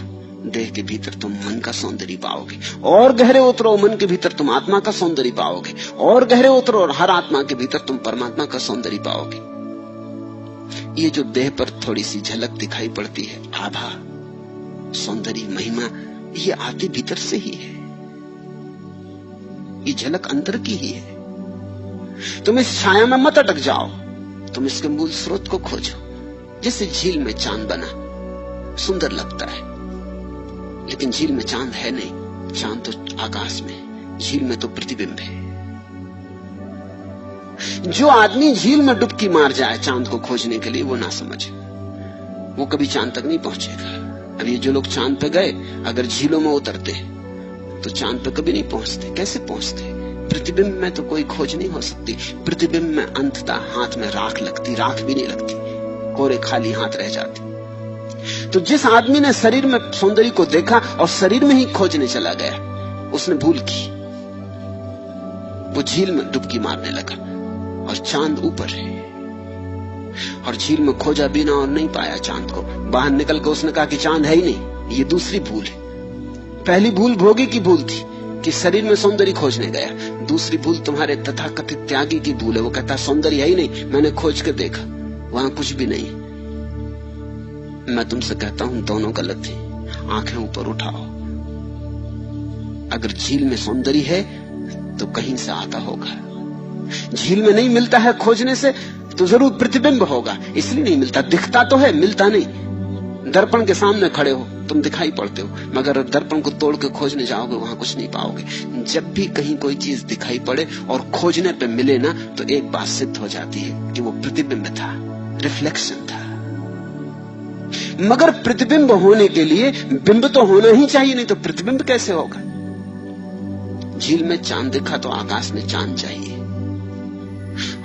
A: देह के भीतर तुम मन का सौंदर्य पाओगे। और गहरे उतरो, मन के भीतर तुम आत्मा का सौंदर्य पाओगे। और गहरे उतरो और हर आत्मा के भीतर तुम परमात्मा का सौंदर्य पाओगे। ये जो देह पर थोड़ी सी झलक दिखाई पड़ती है, आभा, सौंदर्य, महिमा, ये आती भीतर से ही है। ये झलक अंदर की ही है। तुम इस छाया में मत अटक जाओ, तुम इसके मूल स्रोत को खोजो। जैसे झील में चांद बना, सुंदर लगता है, लेकिन झील में चांद है नहीं। चांद तो आकाश में, झील में तो प्रतिबिंब है। जो आदमी झील में डुबकी मार जाए चांद को खोजने के लिए, वो ना समझे, वो कभी चांद तक नहीं पहुंचेगा। अब ये जो लोग चांद पे गए, अगर झीलों में उतरते तो चांद पे कभी नहीं पहुंचते। कैसे पहुंचते? प्रतिबिंब में तो कोई खोज नहीं हो सकती। प्रतिबिंब में अंततः हाथ में राख लगती, राख भी नहीं लगती, कोरे खाली हाथ रह जाते। तो जिस आदमी ने शरीर में सौंदर्य को देखा और शरीर में ही खोजने चला गया, उसने भूल की। वो झील में डुबकी मारने लगा और चांद ऊपर है, और झील में खोजा बिना और नहीं पाया चांद को। बाहर निकल कर उसने कहा कि चांद है ही नहीं। ये दूसरी भूल है। पहली भूल भोगी की भूल थी कि शरीर में सौंदर्य खोजने गया। दूसरी भूल तुम्हारे तथाकथित त्यागी की भूल है। वो कहता सौंदर्य है ही नहीं, मैंने खोज के देखा, वहां कुछ भी नहीं। मैं तुमसे कहता हूं दोनों गलत है। आंखें ऊपर उठाओ। अगर झील में सौंदर्य है तो कहीं से आता होगा। झील में नहीं मिलता है खोजने से तो जरूर प्रतिबिंब होगा, इसलिए नहीं मिलता। दिखता तो है, मिलता नहीं। दर्पण के सामने खड़े हो, तुम दिखाई पड़ते हो, मगर दर्पण को तोड़ के खोजने जाओगे वहां कुछ नहीं पाओगे। जब भी कहीं कोई चीज दिखाई पड़े और खोजने पे मिले ना, तो एक बात सिद्ध हो जाती है कि वो प्रतिबिंब था, रिफ्लेक्शन था। मगर प्रतिबिंब होने के लिए बिंब तो होना ही चाहिए, नहीं तो प्रतिबिंब कैसे होगा। झील में चांद दिखा तो आकाश में चांद चाहिए,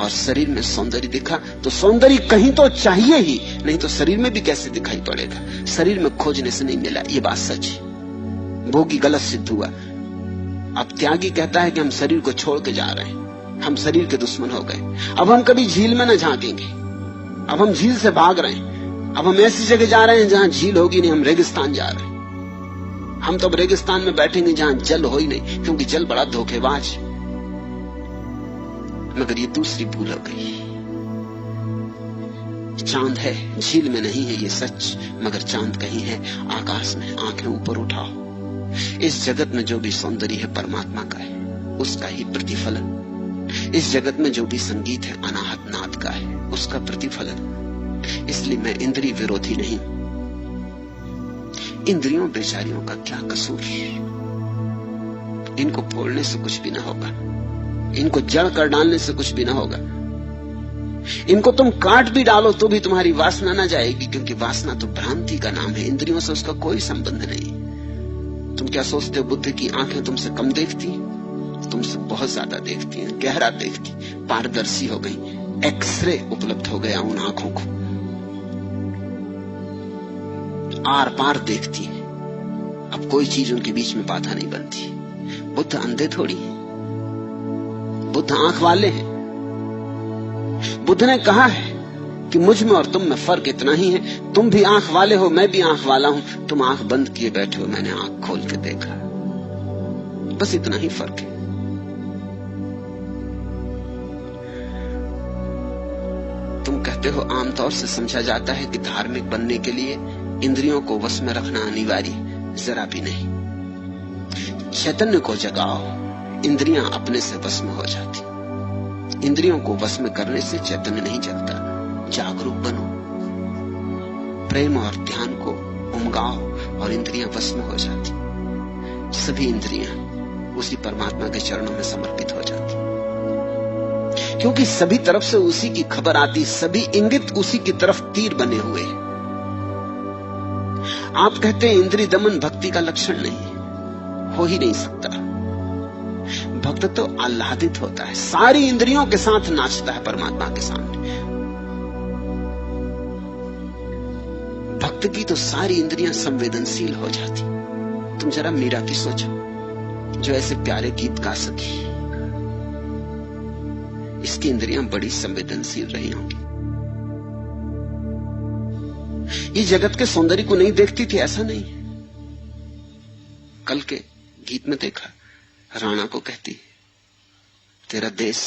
A: और शरीर में सौंदर्य दिखा तो सौंदर्य कहीं तो चाहिए ही, नहीं तो शरीर में भी कैसे दिखाई पड़ेगा। शरीर में खोजने से नहीं मिला, ये बात सच है। भोगी गलत सिद्ध हुआ। अब त्यागी कहता है कि हम शरीर को छोड़ के जा रहे हैं, हम शरीर के दुश्मन हो गए, अब हम कभी झील में न झांकेंगे, अब हम झील से भाग रहे हैं, अब हम ऐसी जगह जा रहे हैं जहां झील होगी नहीं, हम रेगिस्तान जा रहे हैं। हम तो अब रेगिस्तान में बैठेंगे जहां जल हो ही नहीं, क्योंकि जल बड़ा धोखेबाज है। मगर ये दूसरी भूल हो गई। चांद है, झील में नहीं है, ये सच, मगर चांद कहीं है, आकाश में। आंखें ऊपर उठाओ, इस जगत में जो भी सौंदर्य है परमात्मा का है, उसका ही प्रतिफलन। इस जगत में जो भी संगीत है अनाहत नाद का है, उसका प्रतिफलन। इसलिए मैं इंद्रिय विरोधी नहीं। इंद्रियों बेचारियों का क्या कसूर, इनको फोड़ने से कुछ भी ना होगा, इनको जड़ कर डालने से कुछ भी ना होगा। इनको तुम काट भी डालो तो भी तुम्हारी वासना ना जाएगी, क्योंकि वासना तो भ्रांति का नाम है, इंद्रियों से उसका कोई संबंध नहीं। तुम क्या सोचते हो बुद्ध की आंखें तुमसे कम देखती? तुमसे बहुत ज्यादा देखती हैं, गहरा देखती, पारदर्शी हो गई, एक्सरे उपलब्ध हो गया उन आंखों को, आर पार देखती है। अब कोई चीज उनके बीच में बाधा नहीं बनती। बुद्ध अंधे थोड़ी हैं, बुद्ध आंख वाले हैं। बुद्ध ने कहा है कि मुझ में और तुम में फर्क इतना ही है, तुम भी आंख वाले हो, मैं भी आंख वाला हूं। तुम आंख बंद किए बैठे हो, मैंने आंख खोल के देखा, बस इतना ही फर्क है। तुम कहते हो आमतौर से समझा जाता है कि धार्मिक बनने के लिए इंद्रियों को वश में रखना अनिवार्य, जरा भी नहीं। चैतन्य को जगाओ, इंद्रियां अपने से वश में हो जाती। इंद्रियों को वश में करने से चैतन्य नहीं जगता। जागरूक बनो, प्रेम और ध्यान को उमगाओ और इंद्रियां वश में हो जाती। सभी इंद्रियां उसी परमात्मा के चरणों में समर्पित हो जाती, क्योंकि सभी तरफ से उसी की खबर आती, सभी इंगित उसी की तरफ तीर बने हुए। आप कहते हैं इंद्रिय दमन भक्ति का लक्षण नहीं, हो ही नहीं सकता। भक्त तो आह्लादित होता है, सारी इंद्रियों के साथ नाचता है परमात्मा के सामने। भक्त की तो सारी इंद्रियां संवेदनशील हो जाती। तुम जरा मीरा की सोचो, जो ऐसे प्यारे गीत गा सकी, इसकी इंद्रियां बड़ी संवेदनशील रही होंगी। ये जगत के सौंदर्य को नहीं देखती थी, ऐसा नहीं। कल के गीत में देखा, राणा को कहती, तेरा देश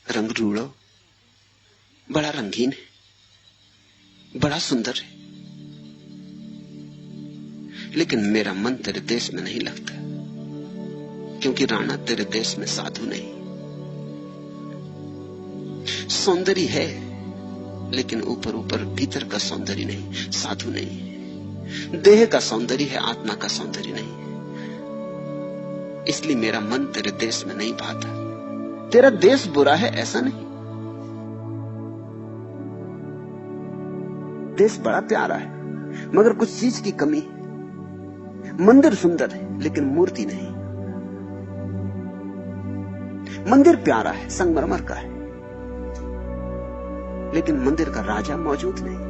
A: रंग रूड़ो बड़ा रंगीन है, बड़ा सुंदर है, लेकिन मेरा मन तेरे देश में नहीं लगता, क्योंकि राणा तेरे देश में साधु नहीं। सौंदर्य है, लेकिन ऊपर ऊपर भीतर का सौंदर्य नहीं, साधु नहीं। देह का सौंदर्य है, आत्मा का सौंदर्य नहीं। इसलिए मेरा मन तेरे देश में नहीं भाता। तेरा देश बुरा है ऐसा नहीं, देश बड़ा प्यारा है, मगर कुछ चीज की कमी है। मंदिर सुंदर है, लेकिन मूर्ति नहीं। मंदिर प्यारा है, संगमरमर का है, लेकिन मंदिर का राजा मौजूद नहीं।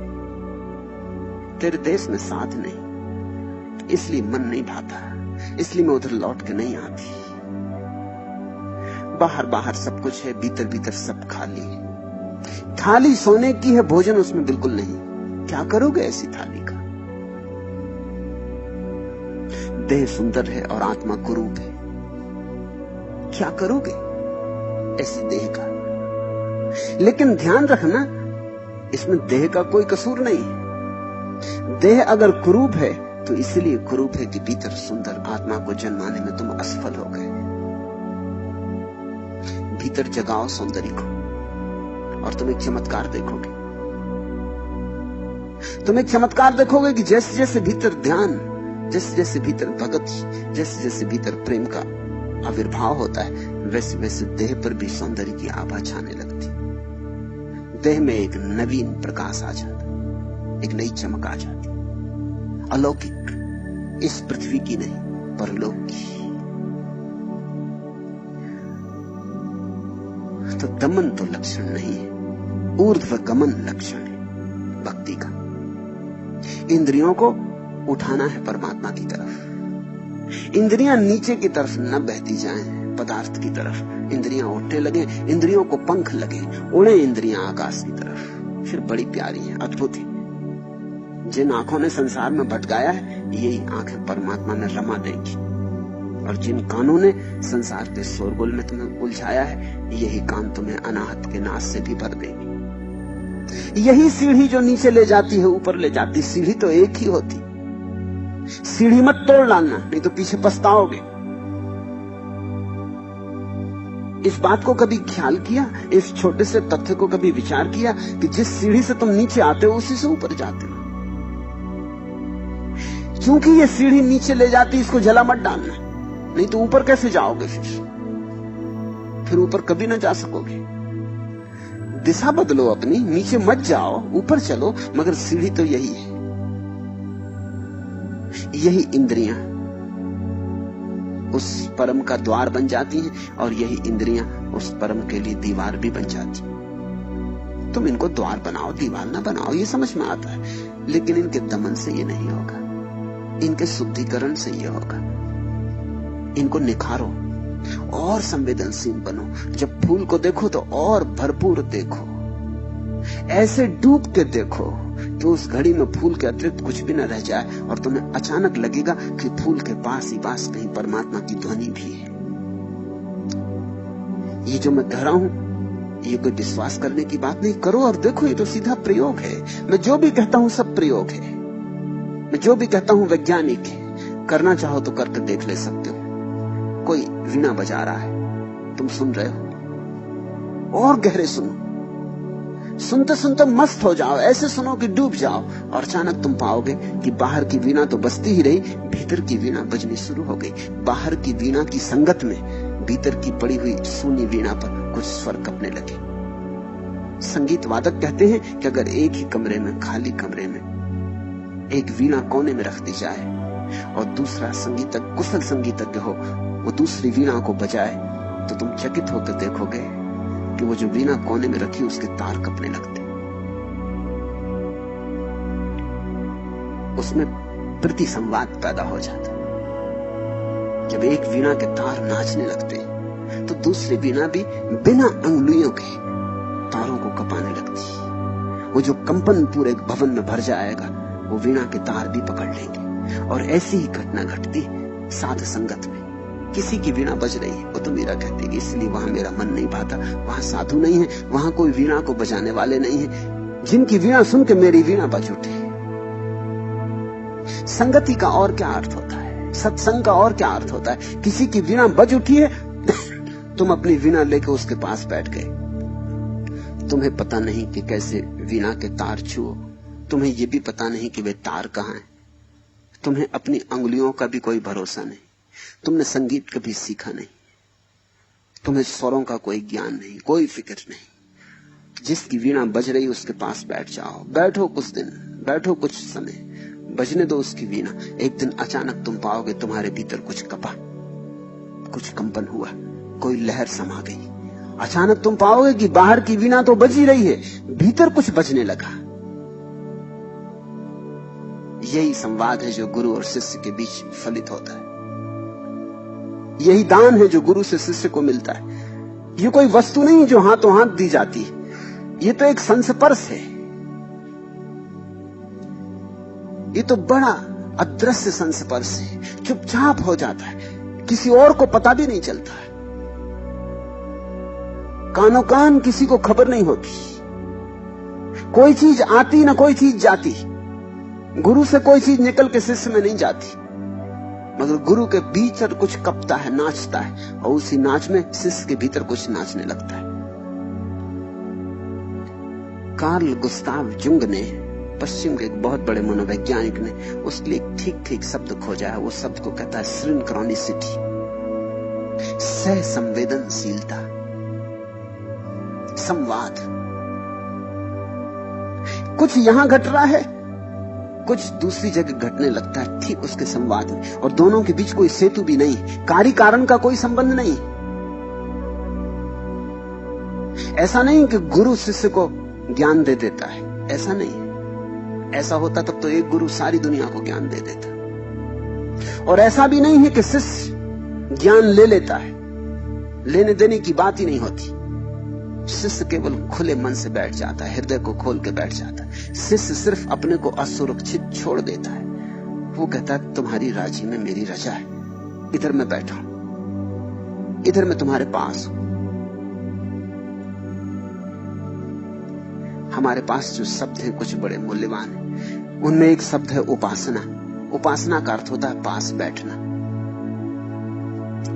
A: तेरे देश में साध नहीं, इसलिए मन नहीं भाता, इसलिए मैं उधर लौट के नहीं आती। बाहर बाहर सब कुछ है, भीतर भीतर सब खाली है। थाली सोने की है, भोजन उसमें बिल्कुल नहीं। क्या करोगे ऐसी थाली का? देह सुंदर है और आत्मा कुरूप है, क्या करोगे ऐसी देह का? लेकिन ध्यान रखना, इसमें देह का कोई कसूर नहीं। देह अगर कुरूप है तो इसलिए कुरूप है कि भीतर सुंदर आत्मा को जन्माने में तुम असफल हो गए। भीतर जगाओ सौंदर्य को, और तुम एक चमत्कार देखोगे। तुम एक चमत्कार देखोगे कि जैसे जैसे भीतर ध्यान, जैसे जैसे भीतर भगत, जैसे जैसे भीतर प्रेम का आविर्भाव होता है, वैसे वैसे देह पर भी सौंदर्य की आभा छाने लगती। देह में एक नवीन प्रकाश आ जाता, एक नई चमक आ जाती, अलौकिक, इस पृथ्वी की नहीं परलोक की। तो दमन तो लक्षण नहीं है, ऊर्ध्व गमन लक्षण है भक्ति का। इंद्रियों को उठाना है परमात्मा की तरफ। इंद्रियां नीचे की तरफ न बहती जाएं पदार्थ की तरफ, इंद्रियां उठने लगे, इंद्रियों को पंख लगे, उड़े इंद्रियां आकाश की तरफ, फिर बड़ी प्यारी है, अद्भुत है। जिन आंखों ने संसार में भटकाया है, यही आंखें परमात्मा में रमा देंगी, और जिन कानों ने संसार के शोरगुल में तुम्हें उलझाया है, यही कान तुम्हें अनाहत के नाश से भी भर देंगे। यही सीढ़ी जो नीचे ले जाती है ऊपर ले जाती, सीढ़ी तो एक ही होती। सीढ़ी मत तोड़ डालना, नहीं तो पीछे पछताओगे। इस बात को कभी ख्याल किया, इस छोटे से तथ्य को कभी विचार किया कि जिस सीढ़ी से तुम नीचे आते हो उसी से ऊपर जाते हो। क्योंकि ये सीढ़ी नीचे ले जाती, इसको जला मत डालना, नहीं तो ऊपर कैसे जाओगे? फिर ऊपर कभी ना जा सकोगे। दिशा बदलो अपनी, नीचे मत जाओ, ऊपर चलो, मगर सीढ़ी तो यही है। यही इंद्रियां उस परम का द्वार बन जाती हैं, और यही इंद्रियां उस परम के लिए दीवार भी बन जाती हैं। तुम इनको द्वार बनाओ, दीवार ना बनाओ, ये समझ में आता है, लेकिन इनके दमन से ये नहीं होगा, इनके शुद्धिकरण से ये होगा। इनको निखारो और संवेदनशील बनो। जब फूल को देखो तो और भरपूर देखो, ऐसे डूब के देखो कि उस घड़ी में फूल के अतिरिक्त कुछ भी न रह जाए, और तुम्हें अचानक लगेगा कि फूल के पास ही पास कहीं परमात्मा की ध्वनि भी है। ये जो मैं कह रहा हूं, ये कोई विश्वास करने की बात नहीं, करो और देखो, ये तो सीधा प्रयोग है। मैं जो भी कहता हूं सब प्रयोग है, मैं जो भी कहता हूं वैज्ञानिक है। करना चाहो तो करके देख ले सकते हो। कोई वीणा बजा रहा है, तुम सुन रहे हो, और गहरे सुनो, सुनते सुनते मस्त हो जाओ, ऐसे सुनो कि डूब जाओ, और अचानक तुम पाओगे कि बाहर की वीणा तो बजती ही रही, भीतर की वीणा बजनी शुरू हो गई। बाहर की वीणा की संगत में भीतर की पड़ी हुई सूनी वीणा पर कुछ स्वर कपने लगे। संगीत वादक कहते हैं कि अगर एक ही कमरे में, खाली कमरे में एक वीणा कोने में रख दी जाए और दूसरा संगीतज्ञ, कुशल संगीतज्ञ हो, वो दूसरी वीणा को बजाए, तो तुम चकित होकर देखोगे कि वो जो वीणा कोने में रखी उसके तार कपने लगते, उसमें प्रति संवाद पैदा हो जाता। जब एक वीणा के तार नाचने लगते तो दूसरी वीणा भी बिना अंगुलियों के तारों को कपाने लगती। वो जो कंपन पूरे भवन में भर जाएगा, वो वीणा के तार भी पकड़ लेंगे। और ऐसी ही घटना घटती साध संगत में। किसी की वीणा बज रही है, वो तो मीरा कहती है इसलिए वहां मेरा मन नहीं भाता, वहां साधु नहीं है, वहां कोई वीणा को बजाने वाले नहीं है, जिनकी वीणा सुन के मेरी वीणा बज उठे। संगति का और क्या अर्थ होता है, सत्संग का और क्या अर्थ होता है? किसी की वीणा बज उठी है, तुम अपनी वीणा लेकर उसके पास बैठ गए। तुम्हें पता नहीं कि कैसे वीणा के तार छुओ, तुम्हें यह भी पता नहीं कि वे तार कहां हैं, तुम्हें अपनी अंगुलियों का भी कोई भरोसा नहीं, तुमने संगीत कभी सीखा नहीं, तुम्हें स्वरों का कोई ज्ञान नहीं, कोई फिक्र नहीं। जिसकी वीणा बज रही उसके पास बैठ जाओ, बैठो कुछ दिन, बैठो कुछ समय, बजने दो उसकी वीणा। एक दिन अचानक तुम पाओगे तुम्हारे भीतर कुछ कपा, कुछ कंपन हुआ, कोई लहर समा गई। अचानक तुम पाओगे कि बाहर की वीणा तो बज ही रही है, भीतर कुछ बजने लगा। यही संवाद है जो गुरु और शिष्य के बीच फलित होता है। यही दान है जो गुरु से शिष्य को मिलता है। ये कोई वस्तु नहीं जो हाथों हाथ दी जाती है, ये तो एक संस्पर्श है। ये तो बड़ा अदृश्य संस्पर्श है, चुपचाप हो जाता है, किसी और को पता भी नहीं चलता है। कानो कान किसी को खबर नहीं होती, कोई चीज आती ना कोई चीज जाती। गुरु से कोई चीज निकल के शिष्य में नहीं जाती, मगर गुरु के भीतर कुछ कपता है, नाचता है, और उसी नाच में शिष्य के भीतर कुछ नाचने लगता है। कार्ल गुस्ताव जुंग ने, पश्चिम के एक बहुत बड़े मनोवैज्ञानिक ने, उसके लिए ठीक ठीक शब्द खोजा है। वो शब्द को कहता है सिंक्रोनिसिटी, सह संवेदनशीलता, संवाद। कुछ यहां घट रहा है, कुछ दूसरी जगह घटने लगता है, ठीक उसके संवाद में, और दोनों के बीच कोई सेतु भी नहीं, कार्य कारण का कोई संबंध नहीं। ऐसा नहीं कि गुरु शिष्य को ज्ञान दे देता है, ऐसा नहीं। ऐसा होता तब तो एक गुरु सारी दुनिया को ज्ञान दे देता। और ऐसा भी नहीं है कि शिष्य ज्ञान ले लेता है, लेने देने की बात ही नहीं होती। शिष्य केवल खुले मन से बैठ जाता है, हृदय को खोल के बैठ जाता है। शिष्य सिर्फ अपने को असुरक्षित छोड़ देता है। वो कहता है तुम्हारी राजी में मेरी रजा है, इधर मैं बैठा हूं, इधर मैं तुम्हारे पास हूं। हमारे पास जो शब्द हैं कुछ बड़े मूल्यवान हैं। उनमें एक शब्द है उपासना। उपासना का अर्थ होता है पास बैठना।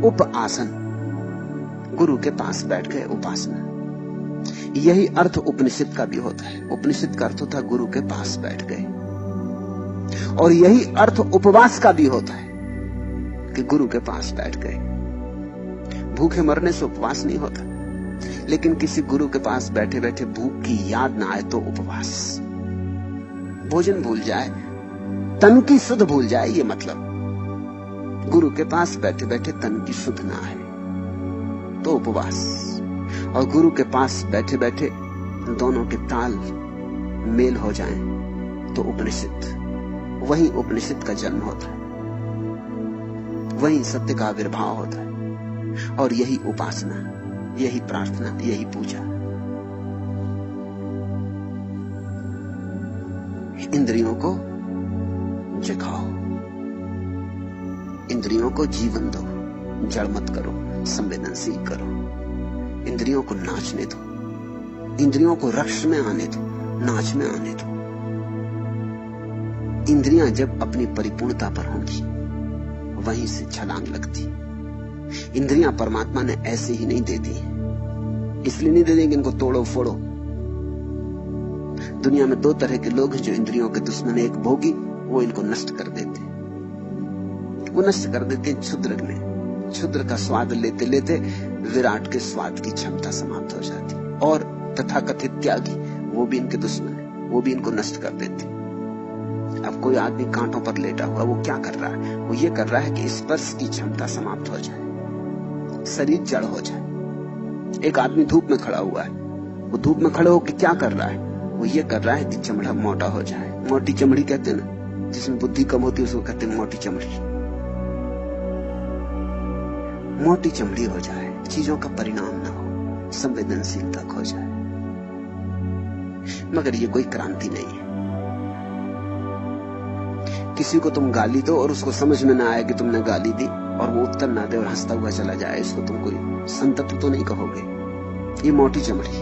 A: उप आसन, गुरु के पास बैठ गए, उपासना। यही अर्थ उपनिषद का भी होता है। उपनिषद का अर्थ होता है गुरु के पास बैठ गए। और यही अर्थ उपवास का भी होता है कि गुरु के पास बैठ गए। भूखे मरने से उपवास नहीं होता, लेकिन किसी गुरु के पास बैठे बैठे भूख की याद ना आए तो उपवास। भोजन भूल जाए, तन की सुध भूल जाए, ये मतलब गुरु के पास बैठे बैठे तन की सुध ना आए तो उपवास। और गुरु के पास बैठे बैठे दोनों के ताल मेल हो जाएं तो उपनिषद। वही उपनिषद का जन्म होता है, वही सत्य का आविर्भाव होता है। और यही उपासना, यही प्रार्थना, यही पूजा। इंद्रियों को जगाओ, इंद्रियों को जीवन दो, जड़ मत करो, संवेदनशील करो। इंद्रियों को नाचने दो, इंद्रियों को रक्ष में आने दो, नाच में आने दो। इंद्रियां जब अपनी परिपूर्णता पर होंगी वहीं से छलांग लगती। इंद्रियां परमात्मा ने ऐसे ही नहीं दे दी, इसलिए नहीं दे देंगे इनको तोड़ो फोड़ो। दुनिया में दो तरह के लोग हैं जो इंद्रियों के दुश्मन। एक भोगी, वो इनको नष्ट कर देते, वो नष्ट कर देते क्षुद्र में। क्षुद्र का स्वाद लेते लेते विराट के स्वाद की क्षमता समाप्त हो जाती। और तथाकथित त्यागी, वो भी इनके दुश्मन है, वो भी इनको नष्ट कर देते। अब कोई आदमी कांटों पर लेटा हुआ, वो क्या कर रहा है? वो ये कर रहा है कि स्पर्श की क्षमता समाप्त हो जाए, शरीर जड़ हो जाए। एक आदमी धूप में खड़ा हुआ है, वो धूप में खड़े होकर क्या कर रहा है? वो ये कर रहा है कि चमड़ा मोटा हो जाए। मोटी चमड़ी कहते हैं ना, जिसमें बुद्धि कम होती है उसको कहते हैं मोटी चमड़ी। मोटी चमड़ी हो जाए, चीजों का परिणाम ना हो, संवेदनशीलता खो जाए। मगर ये कोई क्रांति नहीं है। किसी को तुम गाली दो और उसको समझ में ना आए कि तुमने गाली दी, और वो उत्तर ना दे और हंसता हुआ चला जाए, इसको तुम कोई संतत्व तो नहीं कहोगे। ये मोटी चमड़ी,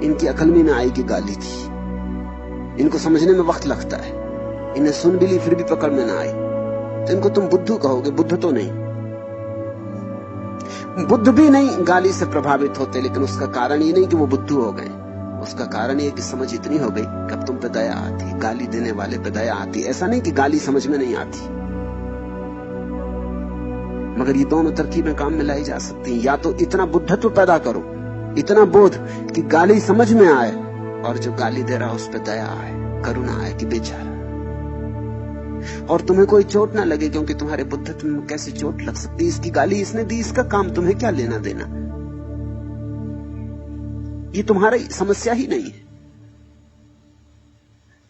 A: इनकी अकल में ना आई कि गाली थी। इनको समझने में वक्त लगता है, इन्हें सुन भी ली फिर भी पकड़ में ना आई, तो इनको तुम बुद्धू कहोगे। बुद्ध तो नहीं, बुद्ध भी नहीं गाली से प्रभावित होते, लेकिन उसका कारण ये नहीं कि वो बुद्धू हो गए। उसका कारण ये कि समझ इतनी हो गई कि अब तुम पे दया आती, गाली देने वाले पे दया आती। ऐसा नहीं कि गाली समझ में नहीं आती, मगर ये दोनों तरकीबें काम में लाई जा सकती हैं। या तो इतना बुद्धत्व पैदा करो, इतना बोध कि गाली समझ में आए, और जो गाली दे रहा उस पर दया आए, करुणा आए कि बेचारा। और तुम्हें कोई चोट ना लगे, क्योंकि तुम्हारे बुद्धत्व में कैसे चोट लग सकती? इसकी गाली इसने दी, इसका काम तुम्हें क्या लेना देना? ये तुम्हारी समस्या ही नहीं है।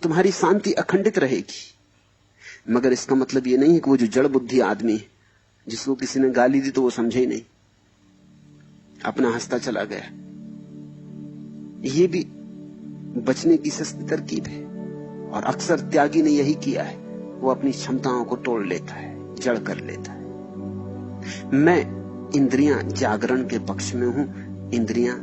A: तुम्हारी शांति अखंडित रहेगी। मगर इसका मतलब ये नहीं है कि वो जो जड़ बुद्धि आदमी है, जिसको किसी ने गाली दी तो वो समझे ही नहीं, अपना हंसता चला गया। ये भी बचने की सस्ती तरकीब है, और अक्सर त्यागी ने यही किया है। वो अपनी क्षमताओं को तोड़ लेता है, जड़ कर लेता है। मैं इंद्रियां जागरण के पक्ष में हूं, इंद्रियां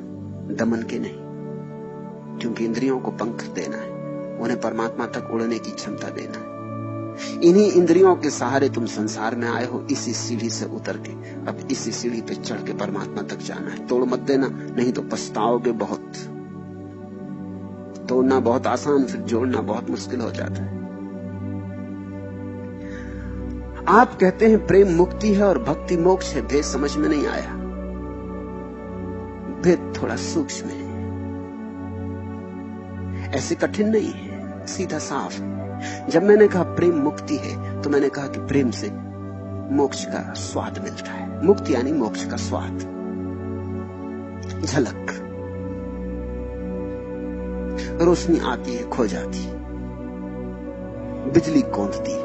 A: दमन के नहीं। क्योंकि इंद्रियों को पंख देना है, उन्हें परमात्मा तक उड़ने की क्षमता देना है। इन्हीं इंद्रियों के सहारे तुम संसार में आए हो, इसी सीढ़ी से उतर के अब इसी सीढ़ी पे चढ़ के परमात्मा तक जाना है। तोड़ मत देना, नहीं तो पछताओगे बहुत। तोड़ना बहुत आसान, फिर जोड़ना बहुत मुश्किल हो जाता है। आप कहते हैं प्रेम मुक्ति है और भक्ति मोक्ष है। भेद समझ में नहीं आया। भेद थोड़ा सूक्ष्म है, ऐसे कठिन नहीं है, सीधा साफ है। जब मैंने कहा प्रेम मुक्ति है तो मैंने कहा कि प्रेम से मोक्ष का स्वाद मिलता है। मुक्ति यानी मोक्ष का स्वाद, झलक। रोशनी आती है, खो जाती है, बिजली कौंधती है,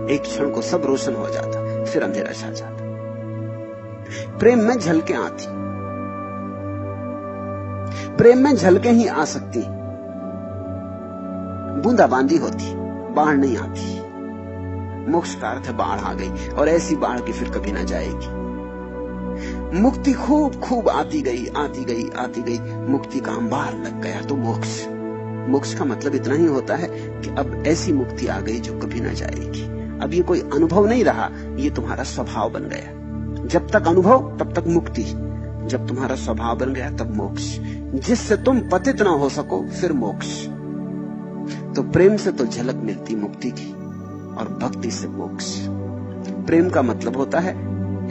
A: एक क्षण को सब रोशन हो जाता, फिर अंधेरा छा जाता। प्रेम में झलकें आती, प्रेम में झलकें ही आ सकती, बूंदाबांदी होती, बाढ़ नहीं आती। मोक्ष का अर्थ है बाढ़ आ गई, और ऐसी बाढ़ की फिर कभी ना जाएगी। मुक्ति खूब खूब आती गई, आती गई, आती गई, मुक्ति का अंबार लग गया तो मोक्ष। मोक्ष का मतलब इतना ही होता है कि अब ऐसी मुक्ति आ गई जो कभी ना जाएगी। अब ये कोई अनुभव नहीं रहा, ये तुम्हारा स्वभाव बन गया। जब तक अनुभव तब तक मुक्ति, जब तुम्हारा स्वभाव बन गया तब मोक्ष। जिससे तुम पतित ना हो सको फिर मोक्ष। तो प्रेम से तो झलक मिलती मुक्ति की, और भक्ति से मोक्ष। प्रेम का मतलब होता है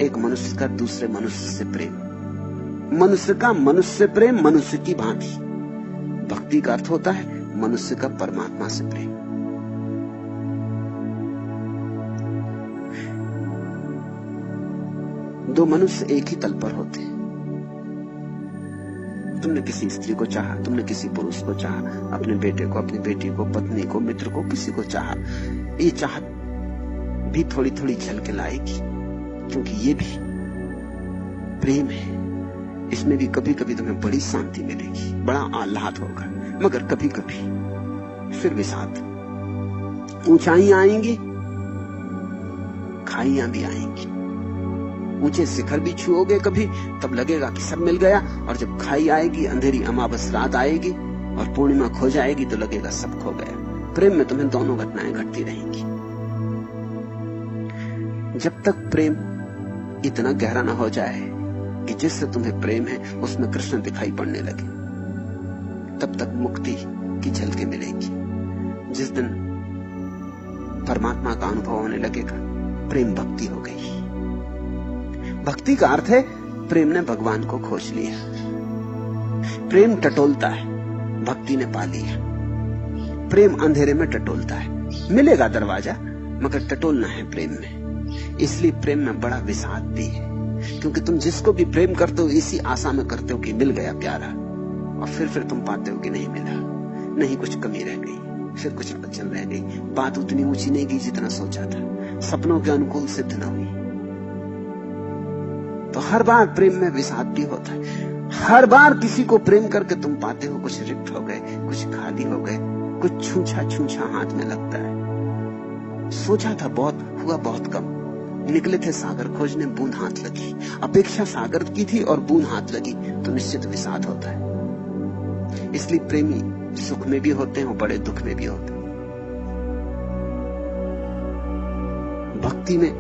A: एक मनुष्य का दूसरे मनुष्य से प्रेम, मनुष्य का मनुष्य से प्रेम, मनुष्य की भांति। भक्ति का अर्थ होता है मनुष्य का परमात्मा से प्रेम। दो मनुष्य एक ही तल पर होते हैं। तुमने किसी स्त्री को चाहा, तुमने किसी पुरुष को चाहा, अपने बेटे को, अपनी बेटी को, पत्नी को, मित्र को, किसी को चाहा। ये चाहत भी थोड़ी थोड़ी झलके लाएगी, क्योंकि ये भी प्रेम है। इसमें भी कभी कभी तुम्हें बड़ी शांति मिलेगी, बड़ा आह्लाद होगा, मगर कभी कभी फिर विषाद। ऊंचाइयां आएंगी, खाइयां भी आएंगी। ऊंचे शिखर भी छुओगे कभी, तब लगेगा कि सब मिल गया, और जब खाई आएगी, अंधेरी अमावस रात आएगी और पूर्णिमा खो जाएगी, तो लगेगा सब खो गया। प्रेम में तुम्हें दोनों घटनाएं घटती रहेंगी। जब तक प्रेम इतना गहरा ना हो जाए कि जिससे तुम्हें प्रेम है उसमें कृष्ण दिखाई पड़ने लगे, तब तक मुक्ति की झलकें मिलेगी। जिस दिन परमात्मा का अनुभव होने लगेगा, प्रेम भक्ति हो गई। भक्ति का अर्थ है प्रेम ने भगवान को खोज लिया। प्रेम टटोलता है, भक्ति ने पा लिया। प्रेम अंधेरे में टटोलता है, मिलेगा दरवाजा, मगर टटोलना है प्रेम में। इसलिए प्रेम में बड़ा विषाद भी है, क्योंकि तुम जिसको भी प्रेम करते हो इसी आशा में करते हो कि मिल गया प्यारा, और फिर तुम पाते हो कि नहीं मिला, नहीं कुछ कमी रह गई, फिर कुछ अड़चन रह गई, बात उतनी ऊंची नहीं गई जितना सोचा था, सपनों के अनुकूल सिद्ध न हुई। तो हर बार प्रेम में विषाद भी होता है। हर बार किसी को प्रेम करके तुम पाते हो कुछ रिक्त हो गए, कुछ खाली हो गए, कुछ छूछा छूछा हाथ में लगता है। सोचा था बहुत, हुआ बहुत कम। निकले थे सागर खोजने, बूंद हाथ लगी। अपेक्षा सागर की थी और बूंद हाथ लगी, तो निश्चित विषाद होता है। इसलिए प्रेमी सुख में भी होते हैं और बड़े दुख में भी होते हैं। भक्ति में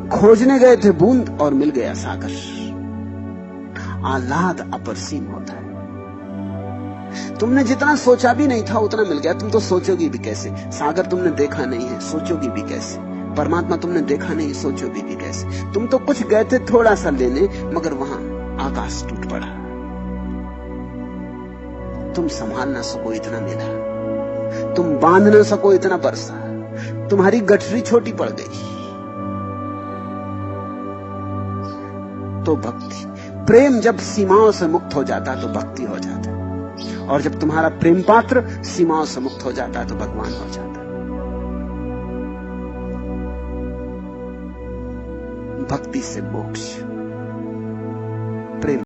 A: खोजने गए थे बूंद और मिल गया सागर। आह्लाद अपरसीम होता है। तुमने जितना सोचा भी नहीं था उतना मिल गया। तुम तो सोचोगी भी कैसे? सागर तुमने देखा नहीं है, सोचोगी भी कैसे? परमात्मा तुमने देखा नहीं, सोचोगी भी कैसे? तुम तो कुछ गए थे थोड़ा सा लेने, मगर वहां आकाश टूट पड़ा। तुम संभाल ना सको इतना मिला, तुम बांध ना सको इतना बरसा, तुम्हारी गठरी छोटी पड़ गई। तो भक्ति, प्रेम जब सीमाओं से मुक्त हो जाता है तो भक्ति हो जाता है, और जब तुम्हारा प्रेम पात्र सीमाओं से मुक्त हो जाता है तो भगवान हो जाता है। भक्ति से मोक्ष।